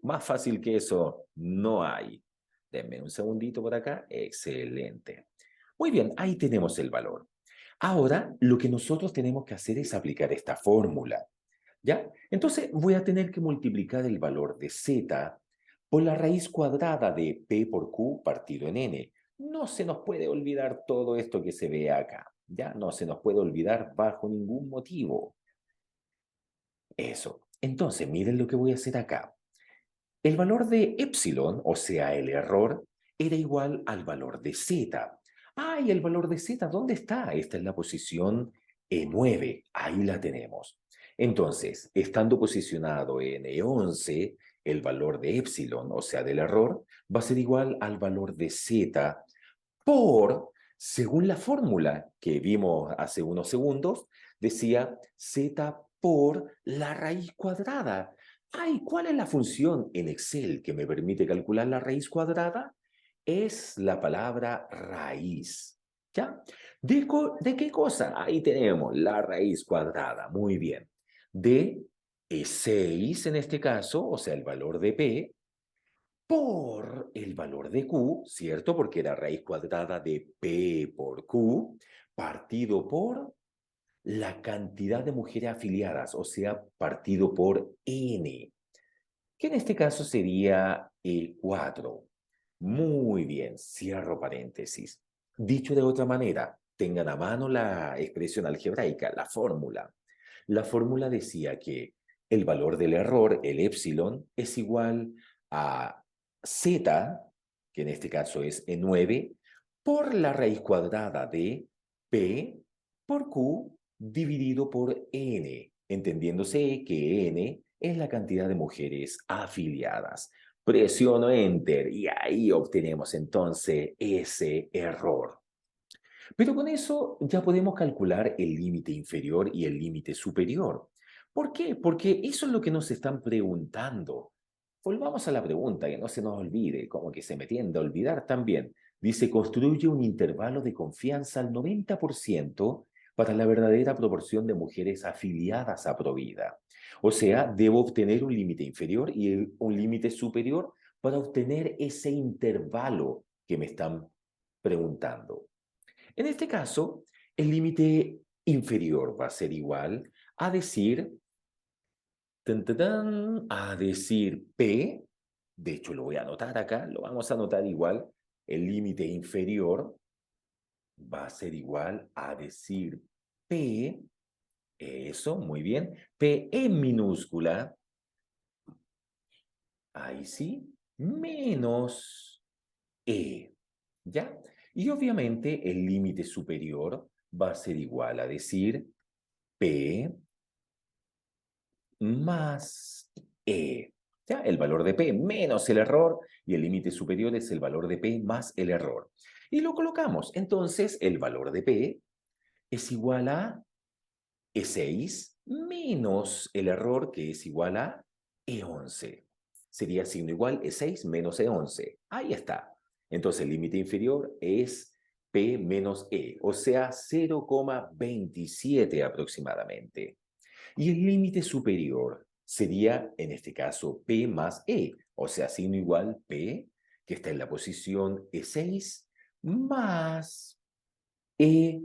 Más fácil que eso no hay. Denme un segundito por acá. Excelente. Muy bien, ahí tenemos el valor. Ahora, lo que nosotros tenemos que hacer es aplicar esta fórmula. ¿Ya? Entonces, voy a tener que multiplicar el valor de z por la raíz cuadrada de p por q partido en n. No se nos puede olvidar todo esto que se ve acá. Ya no se nos puede olvidar bajo ningún motivo. Eso. Entonces, miren lo que voy a hacer acá. El valor de epsilon, o sea, el error, era igual al valor de z. Ah, y el valor de z, ¿dónde está? Esta es la posición E9, ahí la tenemos. Entonces, estando posicionado en E11, el valor de epsilon, o sea, del error, va a ser igual al valor de z por, según la fórmula que vimos hace unos segundos, decía z por la raíz cuadrada. Ay, ¿cuál es la función en Excel que me permite calcular la raíz cuadrada? Es la palabra raíz. ¿Ya? ¿De qué cosa? Ahí tenemos la raíz cuadrada. Muy bien. De 6 en este caso, o sea, el valor de P, por el valor de Q, ¿cierto? Porque era raíz cuadrada de P por Q, partido por la cantidad de mujeres afiliadas, o sea, partido por N, que en este caso sería el 4. Muy bien, cierro paréntesis. Dicho de otra manera, tengan a mano la expresión algebraica, la fórmula. La fórmula decía que el valor del error, el epsilon, es igual a z, que en este caso es E9, por la raíz cuadrada de P por Q dividido por N, entendiéndose que N es la cantidad de mujeres afiliadas. Presiono Enter y ahí obtenemos entonces ese error. Pero con eso ya podemos calcular el límite inferior y el límite superior. ¿Por qué? Porque eso es lo que nos están preguntando. Volvamos a la pregunta, que no se nos olvide, como que se me tiende a olvidar también. Dice, construye un intervalo de confianza al 90% para la verdadera proporción de mujeres afiliadas a Provida. O sea, debo obtener un límite inferior y un límite superior para obtener ese intervalo que me están preguntando. En este caso, el límite inferior va a ser igual a decir, a decir P, de hecho lo voy a anotar acá, lo vamos a anotar igual, el límite inferior va a ser igual a decir P, eso, muy bien, P en minúscula, ahí sí, menos E, ¿ya? Y obviamente el límite superior va a ser igual a decir P más E. ¿Ya? El valor de P menos el error y el límite superior es el valor de P más el error. Y lo colocamos. Entonces, el valor de P es igual a E6 menos el error que es igual a E11. Sería signo igual E6 menos E11. Ahí está. Entonces, el límite inferior es P menos E, o sea, 0,27 aproximadamente. Y el límite superior sería, en este caso, P más E, o sea, signo igual P, que está en la posición E6, más E,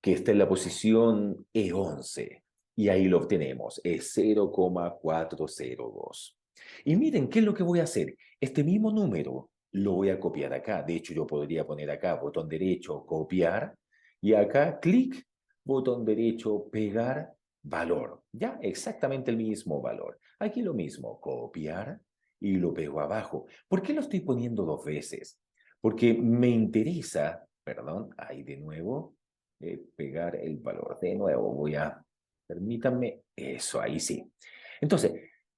que está en la posición E11. Y ahí lo obtenemos, es 0,402. Y miren, ¿qué es lo que voy a hacer? Este mismo número lo voy a copiar acá. De hecho, yo podría poner acá botón derecho, copiar, y acá clic, botón derecho, pegar, valor. Ya, exactamente el mismo valor. Aquí lo mismo, copiar y lo pego abajo. ¿Por qué lo estoy poniendo dos veces? Porque me interesa, perdón, ahí de nuevo, pegar el valor. De nuevo, permítanme, eso, ahí sí. Entonces,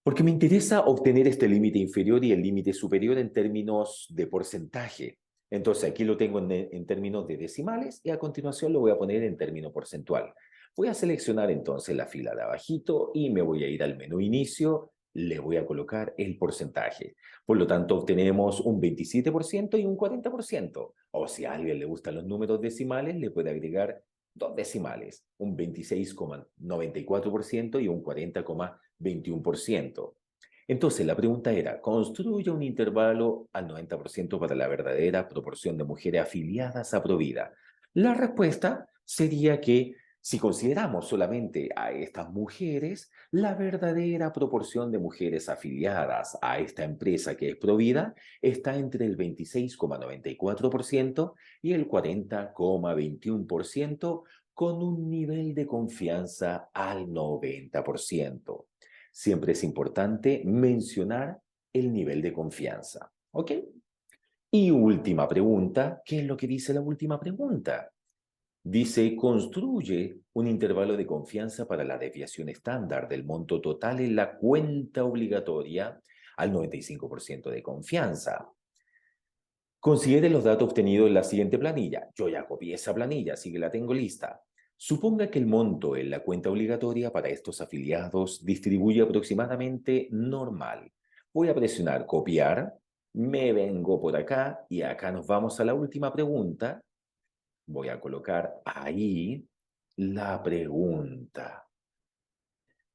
porque me interesa obtener este límite inferior y el límite superior en términos de porcentaje. Entonces, aquí lo tengo en términos de decimales y a continuación lo voy a poner en término porcentual. Voy a seleccionar entonces la fila de abajito y me voy a ir al menú inicio, le voy a colocar el porcentaje. Por lo tanto, obtenemos un 27% y un 40%. O si a alguien le gustan los números decimales, le puede agregar dos decimales, un 26,94% y un 40,21%. Entonces, la pregunta era, construye un intervalo al 90% para la verdadera proporción de mujeres afiliadas a Provida. La respuesta sería que si consideramos solamente a estas mujeres, la verdadera proporción de mujeres afiliadas a esta empresa que es Provida está entre el 26,94% y el 40,21% con un nivel de confianza al 90%. siempre es importante mencionar el nivel de confianza. ¿Ok? Y última pregunta, ¿qué es lo que dice la última pregunta? Dice, construye un intervalo de confianza para la desviación estándar del monto total en la cuenta obligatoria al 95% de confianza. Considere los datos obtenidos en la siguiente planilla. Yo ya copié esa planilla, así que la tengo lista. Suponga que el monto en la cuenta obligatoria para estos afiliados distribuye aproximadamente normal. Voy a presionar copiar, me vengo por acá y acá nos vamos a la última pregunta. Voy a colocar ahí la pregunta.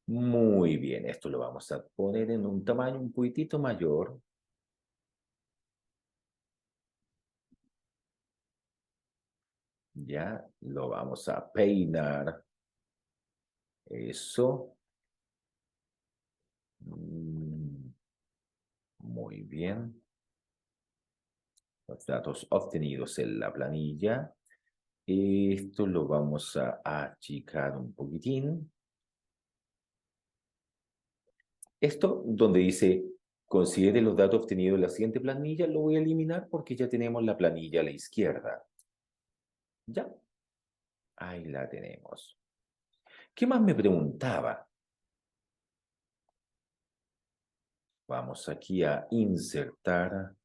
Muy bien, esto lo vamos a poner en un tamaño un poquitito mayor. Ya lo vamos a peinar. Eso. Muy bien. Los datos obtenidos en la planilla. Esto lo vamos a achicar un poquitín. Esto donde dice, considere los datos obtenidos en la siguiente planilla, lo voy a eliminar porque ya tenemos la planilla a la izquierda. Ya, ahí la tenemos. ¿Qué más me preguntaba? Vamos aquí a insertar.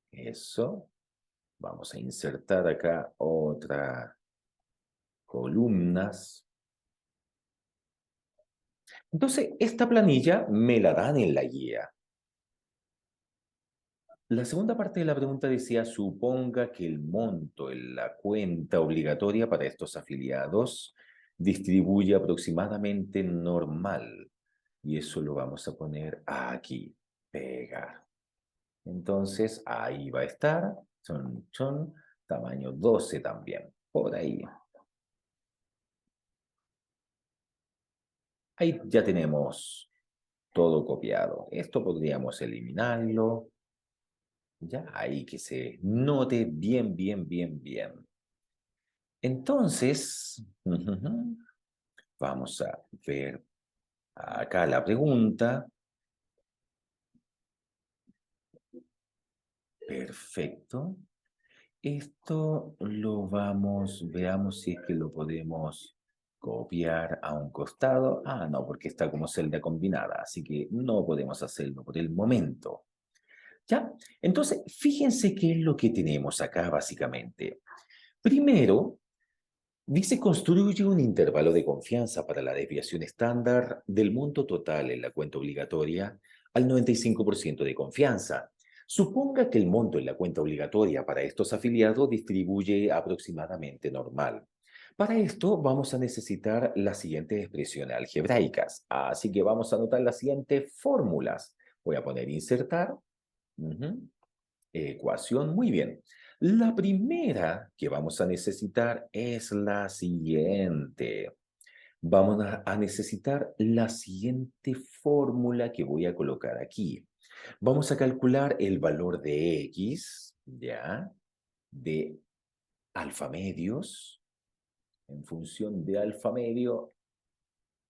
Eso. Vamos a insertar acá otra columnas. Entonces, esta planilla me la dan en la guía. La segunda parte de la pregunta decía, suponga que el monto en la cuenta obligatoria para estos afiliados distribuye aproximadamente normal. Y eso lo vamos a poner aquí, pegar. Entonces, ahí va a estar, tamaño 12 también, por ahí. Ahí ya tenemos todo copiado. Esto podríamos eliminarlo. Ya, ahí que se note bien, bien, bien, bien. Entonces, vamos a ver acá la pregunta. Perfecto. Esto lo veamos si es que lo podemos copiar a un costado. Ah, no, porque está como celda combinada, así que no podemos hacerlo por el momento. ¿Ya? Entonces, fíjense qué es lo que tenemos acá básicamente. Primero, dice construye un intervalo de confianza para la desviación estándar del monto total en la cuenta obligatoria al 95% de confianza. Suponga que el monto en la cuenta obligatoria para estos afiliados distribuye aproximadamente normal. Para esto vamos a necesitar las siguientes expresiones algebraicas. Así que vamos a anotar las siguientes fórmulas. Voy a poner insertar. Ecuación, muy bien. La primera que vamos a necesitar es la siguiente. Vamos a necesitar la siguiente fórmula que voy a colocar aquí. Vamos a calcular el valor de X, ¿ya? De alfa medios. En función de alfa medio,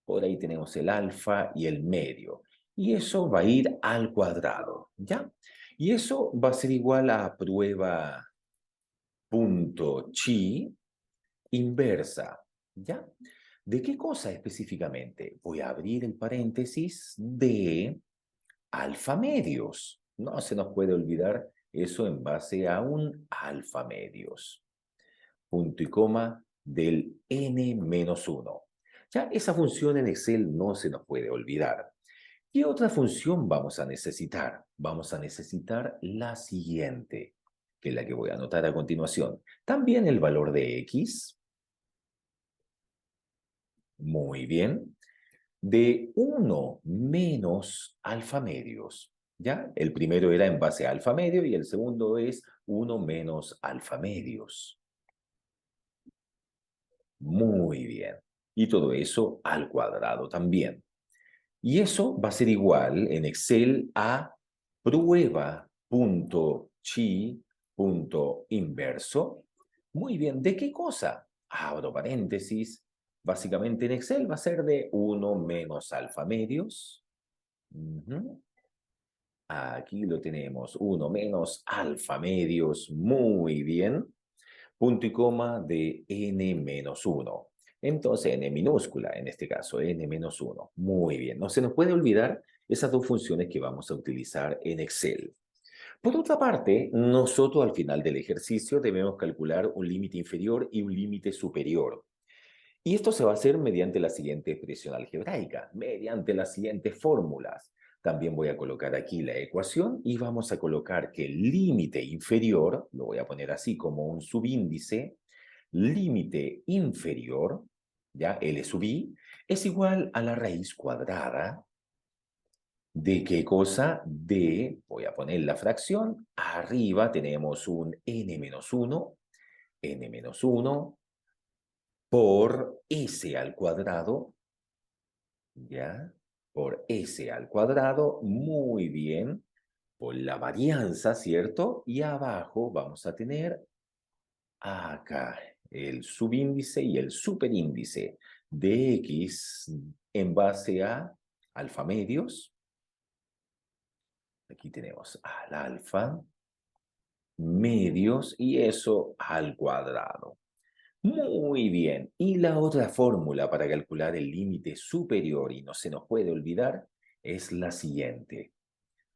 por ahí tenemos el alfa y el medio. Y eso va a ir al cuadrado, ¿ya? Y eso va a ser igual a prueba punto chi inversa, ¿ya? ¿De qué cosa específicamente? Voy a abrir el paréntesis de alfa medios. No se nos puede olvidar eso en base a un alfa medios. Punto y coma del n-1. Ya esa función en Excel no se nos puede olvidar. ¿Qué otra función vamos a necesitar? Vamos a necesitar la siguiente, que es la que voy a anotar a continuación. También el valor de X. Muy bien. De 1 menos alfa medios. ¿Ya? El primero era en base a alfa medio y el segundo es 1 menos alfa medios. Muy bien. Y todo eso al cuadrado también. Y eso va a ser igual en Excel a prueba.chi.inverso. Muy bien, ¿de qué cosa? abro paréntesis, básicamente en Excel va a ser de 1 menos alfa medios. Ujú. Aquí lo tenemos, 1 menos alfa medios, muy bien. Punto y coma de n menos 1. Entonces, n minúscula, en este caso, n menos 1. Muy bien, no se nos puede olvidar esas dos funciones que vamos a utilizar en Excel. Por otra parte, nosotros al final del ejercicio debemos calcular un límite inferior y un límite superior. Y esto se va a hacer mediante la siguiente expresión algebraica, mediante las siguientes fórmulas. También voy a colocar aquí la ecuación y vamos a colocar que el límite inferior, lo voy a poner así como un subíndice, límite inferior, ya, L sub i, es igual a la raíz cuadrada de qué cosa, de, voy a poner la fracción, arriba tenemos un n menos 1 por s al cuadrado, ¿ya? Por s al cuadrado, muy bien, por la varianza, ¿cierto? Y abajo vamos a tener acá el subíndice y el superíndice de x en base a alfa medios. Aquí tenemos al alfa medios y eso al cuadrado. Muy bien. Y la otra fórmula para calcular el límite superior, y no se nos puede olvidar, es la siguiente.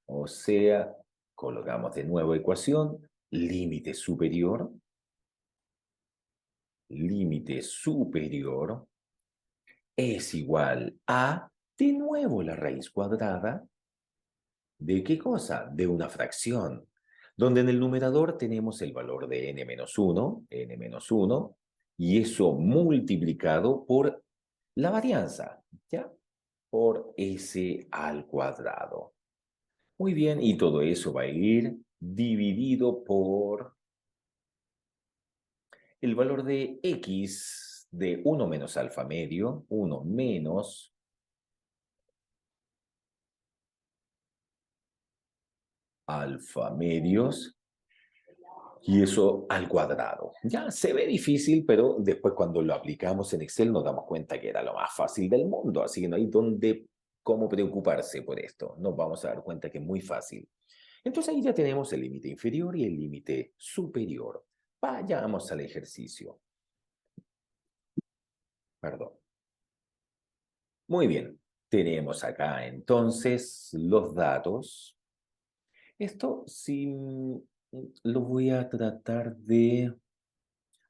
O sea, colocamos de nuevo ecuación, límite superior es igual a, de nuevo, la raíz cuadrada. ¿De qué cosa? De una fracción, donde en el numerador tenemos el valor de n-1, y eso multiplicado por la varianza, ¿ya? Por s al cuadrado. Muy bien, y todo eso va a ir dividido por el valor de x de 1 menos alfa medio, 1 menos alfa medios, y eso al cuadrado. Ya se ve difícil, pero después cuando lo aplicamos en Excel nos damos cuenta que era lo más fácil del mundo, así que no hay cómo preocuparse por esto. Nos vamos a dar cuenta que es muy fácil. Entonces ahí ya tenemos el límite inferior y el límite superior. Vayamos al ejercicio. Perdón. Muy bien. Tenemos acá entonces los datos. Esto sí lo voy a tratar de...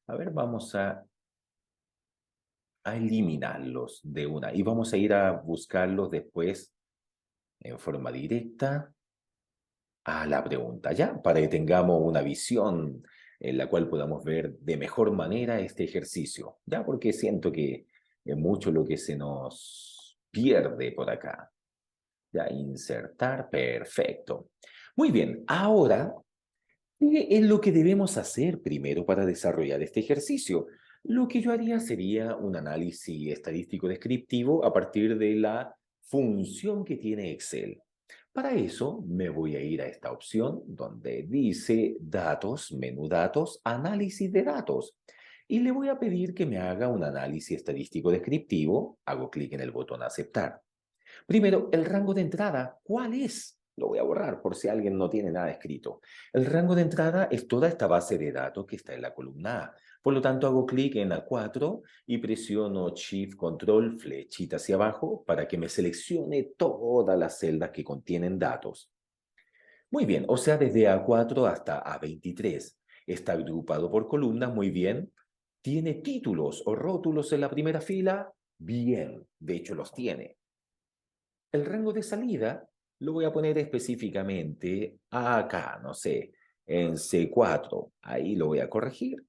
A ver, vamos a eliminarlos de una y vamos a ir a buscarlos después en forma directa a la pregunta, ¿ya? Para que tengamos una visión en la cual podamos ver de mejor manera este ejercicio, ¿ya? Porque siento que es mucho lo que se nos pierde por acá. Ya, insertar, perfecto. Muy bien, ahora, ¿qué es lo que debemos hacer primero para desarrollar este ejercicio? Lo que yo haría sería un análisis estadístico descriptivo a partir de la función que tiene Excel. Para eso me voy a ir a esta opción donde dice Datos, Menú Datos, Análisis de Datos. Y le voy a pedir que me haga un análisis estadístico descriptivo. Hago clic en el botón Aceptar. Primero, el rango de entrada, ¿cuál es? Lo voy a borrar por si alguien no tiene nada escrito. El rango de entrada es toda esta base de datos que está en la columna A. Por lo tanto, hago clic en A4 y presiono Shift Control flechita hacia abajo para que me seleccione todas las celdas que contienen datos. Muy bien, o sea, desde A4 hasta A23. Está agrupado por columnas, muy bien. ¿Tiene títulos o rótulos en la primera fila? Bien, de hecho los tiene. El rango de salida lo voy a poner específicamente acá, no sé, en C4. Ahí lo voy a corregir.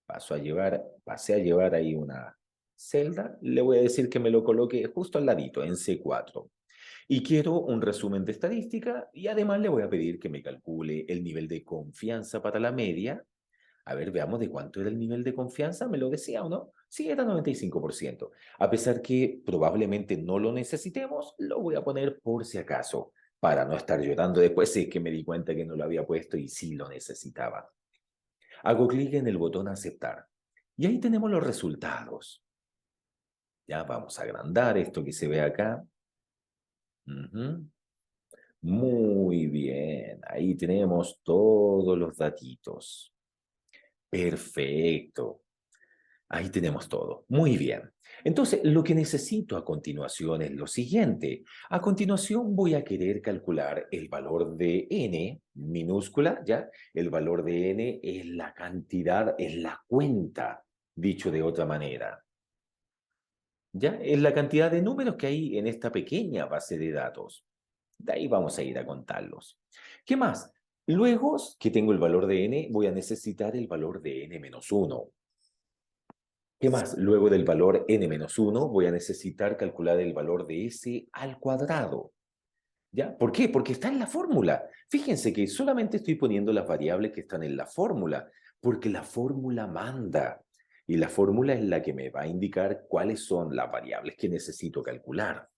Pasé a llevar ahí una celda. Le voy a decir que me lo coloque justo al ladito, en C4. Y quiero un resumen de estadística y además le voy a pedir que me calcule el nivel de confianza para la media. A ver, veamos de cuánto era el nivel de confianza, ¿me lo decía o no? Sí, era 95%. A pesar que probablemente no lo necesitemos, lo voy a poner por si acaso, para no estar llorando después si es que me di cuenta que no lo había puesto y sí lo necesitaba. Hago clic en el botón aceptar. Y ahí tenemos los resultados. Ya vamos a agrandar esto que se ve acá. Ujú. Muy bien, ahí tenemos todos los datitos. Perfecto. Ahí tenemos todo. Muy bien. Entonces, lo que necesito a continuación es lo siguiente. A continuación voy a querer calcular el valor de n minúscula, ¿ya? El valor de n es la cantidad, es la cuenta, dicho de otra manera. ¿Ya? Es la cantidad de números que hay en esta pequeña base de datos. De ahí vamos a ir a contarlos. ¿Qué más? Luego que tengo el valor de n, voy a necesitar el valor de n-1. ¿Qué más? Luego del valor n-1, voy a necesitar calcular el valor de s al cuadrado. ¿Ya? ¿Por qué? Porque está en la fórmula. Fíjense que solamente estoy poniendo las variables que están en la fórmula, porque la fórmula manda. Y la fórmula es la que me va a indicar cuáles son las variables que necesito calcular.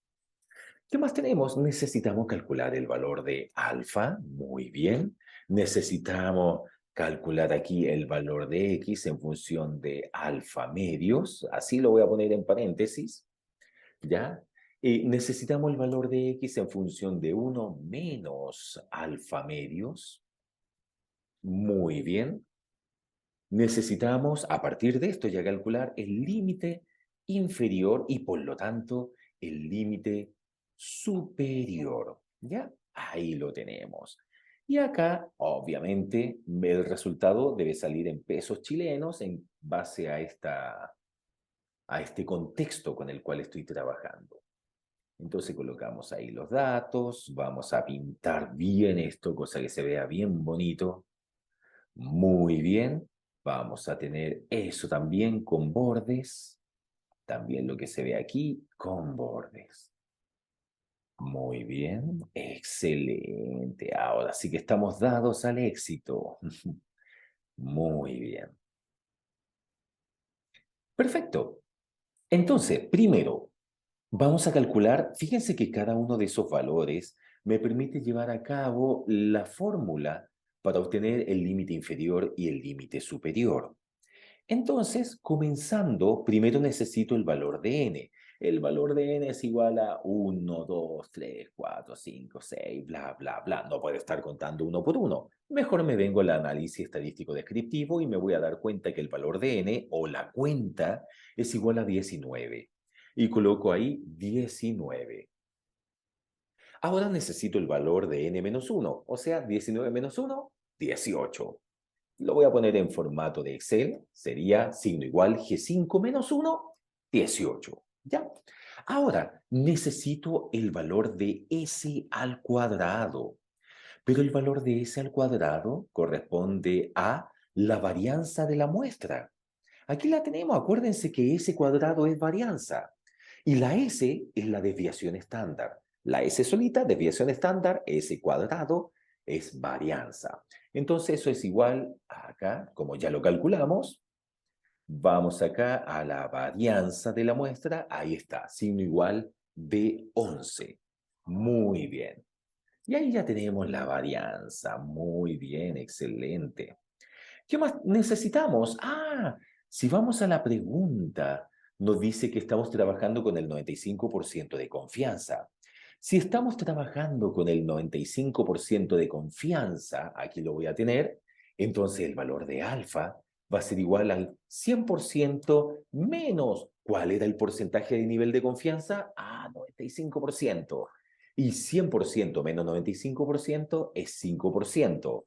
¿Qué más tenemos? Necesitamos calcular el valor de alfa, muy bien. Necesitamos calcular aquí el valor de x en función de alfa medios, así lo voy a poner en paréntesis, ¿ya? Y necesitamos el valor de x en función de 1 menos alfa medios, muy bien. Necesitamos, a partir de esto, ya calcular el límite inferior y, por lo tanto, el límite superior. ¿Ya? Ahí lo tenemos. Y acá, obviamente, el resultado debe salir en pesos chilenos en base a este contexto con el cual estoy trabajando. Entonces colocamos ahí los datos, vamos a pintar bien esto, cosa que se vea bien bonito. Muy bien. Vamos a tener eso también con bordes. También lo que se ve aquí con bordes. Muy bien. Excelente. Ahora sí que estamos dados al éxito. Muy bien. Perfecto. Entonces, primero, vamos a calcular, fíjense que cada uno de esos valores me permite llevar a cabo la fórmula para obtener el límite inferior y el límite superior. Entonces, comenzando, primero necesito el valor de n. El valor de n es igual a 1, 2, 3, 4, 5, 6, bla, bla, bla. No puedo estar contando uno por uno. Mejor me vengo al análisis estadístico descriptivo y me voy a dar cuenta que el valor de n, o la cuenta, es igual a 19. Y coloco ahí 19. Ahora necesito el valor de n-1, o sea, 19 menos 1, 18. Lo voy a poner en formato de Excel. Sería signo igual G5 menos 1, 18. ¿Ya? Ahora, necesito el valor de S al cuadrado. Pero el valor de S al cuadrado corresponde a la varianza de la muestra. Aquí la tenemos. Acuérdense que S cuadrado es varianza. Y la S es la desviación estándar. La S solita, desviación estándar, S cuadrado es varianza. Entonces eso es igual a acá, como ya lo calculamos, vamos acá a la varianza de la muestra, ahí está, signo igual de 11. Muy bien. Y ahí ya tenemos la varianza. Muy bien, excelente. ¿Qué más necesitamos? Ah, si vamos a la pregunta, nos dice que estamos trabajando con el 95% de confianza. Si estamos trabajando con el 95% de confianza, aquí lo voy a tener, entonces el valor de alfa va a ser igual al 100% menos. ¿Cuál era el porcentaje de nivel de confianza? Ah, 95%. Y 100% menos 95% es 5%.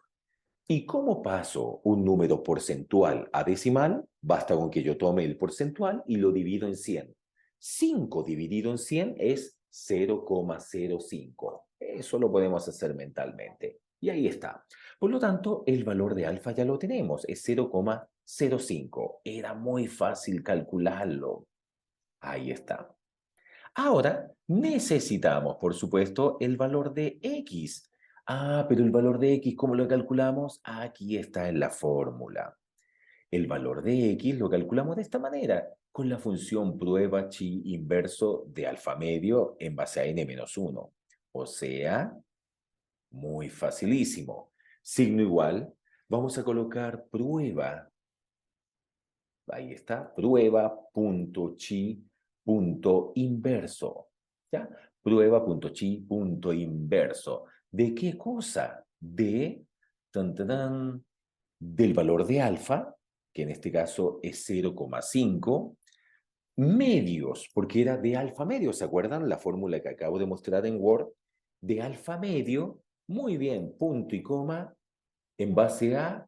¿Y cómo paso un número porcentual a decimal? Basta con que yo tome el porcentual y lo divido en 100. 5 dividido en 100 es 0,05. Eso lo podemos hacer mentalmente. Y ahí está. Por lo tanto, el valor de alfa ya lo tenemos, es 0,05. Era muy fácil calcularlo. Ahí está. Ahora necesitamos, por supuesto, el valor de x. Ah, pero el valor de x, ¿cómo lo calculamos? Aquí está en la fórmula. El valor de x lo calculamos de esta manera, con la función prueba chi inverso de alfa medio en base a n-1. O sea, muy facilísimo. Signo igual, vamos a colocar prueba Ahí está, prueba.chi.inverso. ¿Ya? Prueba.chi.inverso. ¿De qué cosa? Tan, tan, tan, del valor de alfa, que en este caso es 0,5, medios, porque era de alfa medio, ¿se acuerdan? La fórmula que acabo de mostrar en Word, de alfa medio, muy bien, punto y coma, en base a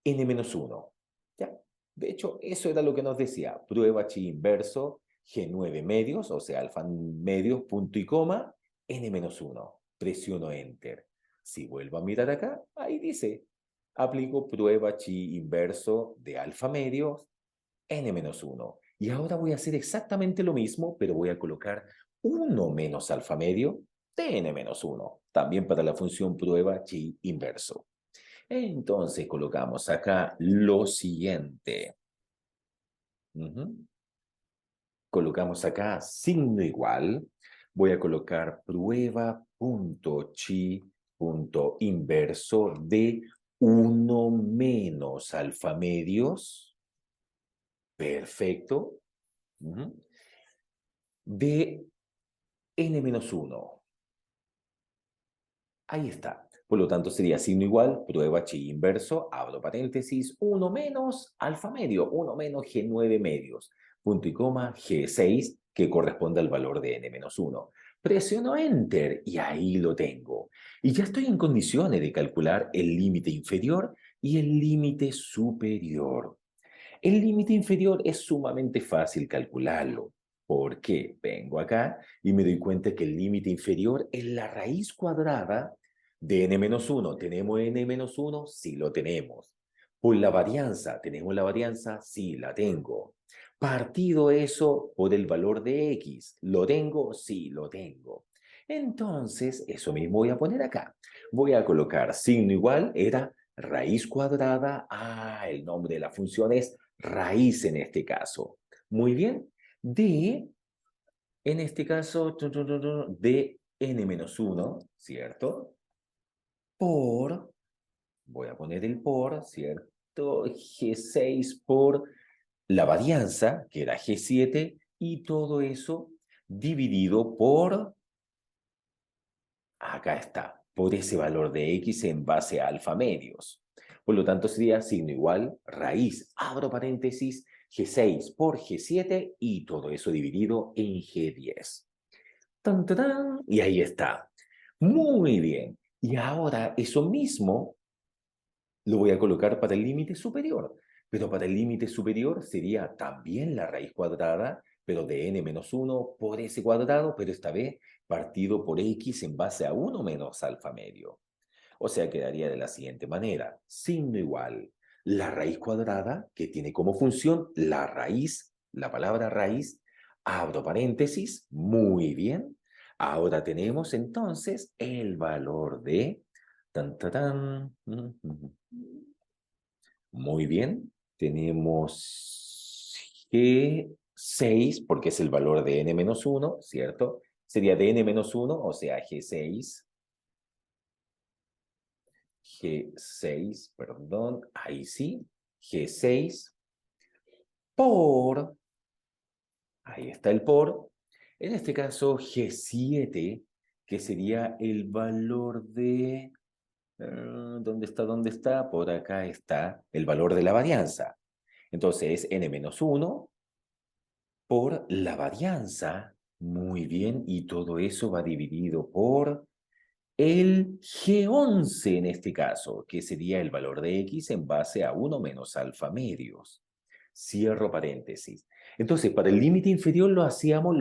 n-1. ¿Ya? De hecho, eso era lo que nos decía. Prueba chi inverso, G9 medios, o sea, alfa medios, punto y coma, n-1. Presiono Enter. Si vuelvo a mirar acá, ahí dice, aplico prueba chi inverso de alfa medios, n-1. Y ahora voy a hacer exactamente lo mismo, pero voy a colocar 1 menos alfa medio de n-1. También para la función prueba chi inverso. Entonces colocamos acá lo siguiente. Colocamos acá signo igual. Voy a colocar prueba.chi.inverso de 1 menos alfa medios. Perfecto. De n-1. Ahí está. Por lo tanto, sería signo igual, prueba chi inverso, abro paréntesis, 1 menos alfa medio, 1 menos G9 medios, punto y coma, G6, que corresponde al valor de n-1. Presiono Enter y ahí lo tengo. Y ya estoy en condiciones de calcular el límite inferior y el límite superior. El límite inferior es sumamente fácil calcularlo, porque vengo acá y me doy cuenta que el límite inferior es la raíz cuadrada de n-1. ¿Tenemos n-1? Sí lo tenemos. Por la varianza, ¿tenemos la varianza? Sí la tengo. Partido eso por el valor de x. ¿Lo tengo? Sí lo tengo. Entonces, eso mismo voy a poner acá. Voy a colocar signo igual, era raíz cuadrada. El nombre de la función es raíz en este caso. Muy bien. De, en este caso, de n-1, ¿cierto? Por, voy a poner el por, ¿cierto? G6 por la varianza, que era G7, y todo eso dividido por, acá está, por ese valor de X en base a alfa medios. Por lo tanto, sería signo igual, raíz, abro paréntesis, G6 por G7 y todo eso dividido en G10. ¡Tan, tan, tan! Y ahí está. Muy bien. Y ahora eso mismo lo voy a colocar para el límite superior. Pero para el límite superior sería también la raíz cuadrada, pero de n-1 por s cuadrado, pero esta vez partido por x en base a 1 menos alfa medio. O sea, quedaría de la siguiente manera. Signo igual. La raíz cuadrada, que tiene como función la raíz, la palabra raíz, abro paréntesis, muy bien. Ahora tenemos entonces el valor de... Tan, tan, tan. Muy bien. Tenemos G6, porque es el valor de n-1, ¿cierto? Sería de n-1, o sea, G6. G6, perdón, ahí sí, G6 por, ahí está el por, en este caso G7, que sería el valor de, ¿dónde está? ¿Dónde está? Por acá está el valor de la varianza. Entonces es n-1 por la varianza, muy bien, y todo eso va dividido por el G11 en este caso, que sería el valor de X en base a 1 menos alfa medios. Cierro paréntesis. Entonces, para el límite inferior lo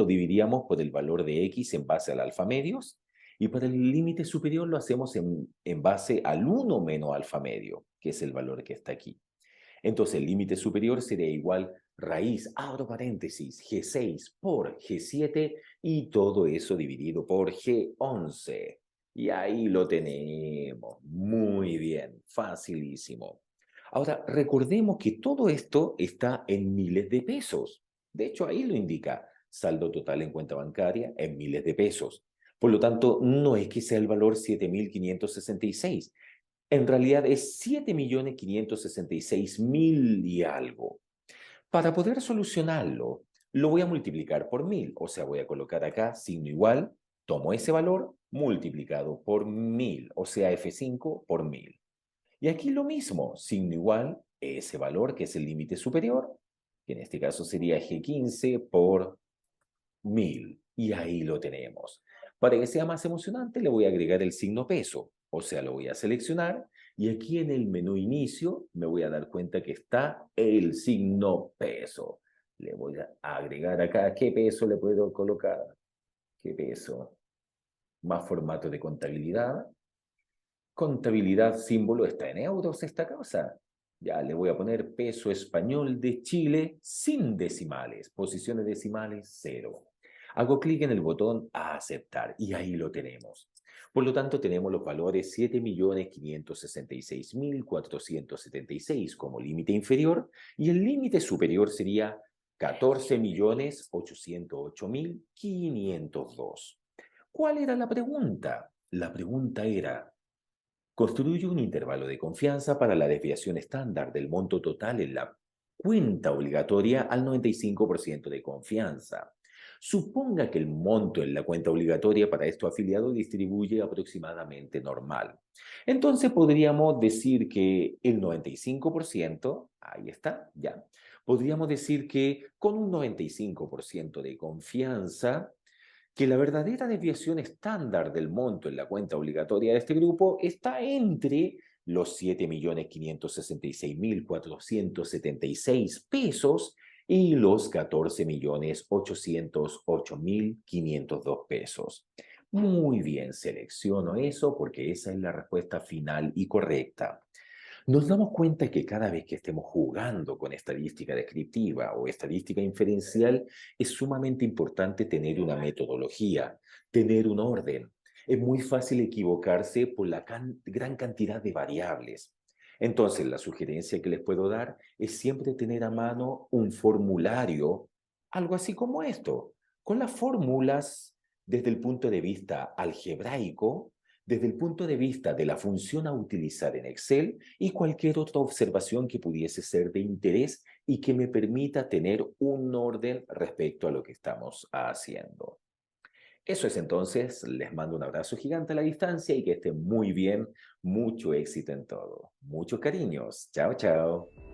dividíamos por el valor de X en base al alfa medios, y para el límite superior lo hacemos en base al 1 menos alfa medio, que es el valor que está aquí. Entonces, el límite superior sería igual raíz, abro paréntesis, G6 por G7 y todo eso dividido por G11. Y ahí lo tenemos. Muy bien, facilísimo. Ahora, recordemos que todo esto está en miles de pesos. De hecho, ahí lo indica, saldo total en cuenta bancaria en miles de pesos. Por lo tanto, no es que sea el valor 7.566. En realidad es 7.566.000 y algo. Para poder solucionarlo, lo voy a multiplicar por 1000, o sea, voy a colocar acá signo igual, tomo ese valor multiplicado por 1000, o sea, F5 por 1000. Y aquí lo mismo, signo igual, ese valor que es el límite superior, que en este caso sería G15 por 1000. Y ahí lo tenemos. Para que sea más emocionante, le voy a agregar el signo peso. O sea, lo voy a seleccionar y aquí en el menú inicio me voy a dar cuenta que está el signo peso. Le voy a agregar acá qué peso le puedo colocar. ¿Qué peso? Más formato de contabilidad. Contabilidad símbolo está en euros esta cosa. Ya le voy a poner peso español de Chile sin decimales. Posiciones decimales, 0. Hago clic en el botón a aceptar y ahí lo tenemos. Por lo tanto, tenemos los valores 7.566.476 como límite inferior y el límite superior sería 14.808.502. ¿Cuál era la pregunta? La pregunta era, construye un intervalo de confianza para la desviación estándar del monto total en la cuenta obligatoria al 95% de confianza. Suponga que el monto en la cuenta obligatoria para estos afiliados distribuye aproximadamente normal. Entonces podríamos decir que el 95%, ahí está, ya. Podríamos decir que con un 95% de confianza, que la verdadera desviación estándar del monto en la cuenta obligatoria de este grupo está entre los 7.566.476 pesos y los 14.808.502 pesos. Muy bien, selecciono eso porque esa es la respuesta final y correcta. Nos damos cuenta que cada vez que estemos jugando con estadística descriptiva o estadística inferencial, es sumamente importante tener una metodología, tener un orden. Es muy fácil equivocarse por la gran cantidad de variables. Entonces, la sugerencia que les puedo dar es siempre tener a mano un formulario, algo así como esto, con las fórmulas desde el punto de vista algebraico, desde el punto de vista de la función a utilizar en Excel y cualquier otra observación que pudiese ser de interés y que me permita tener un orden respecto a lo que estamos haciendo. Eso es entonces, les mando un abrazo gigante a la distancia y que estén muy bien, mucho éxito en todo. Muchos cariños. Chao, chao.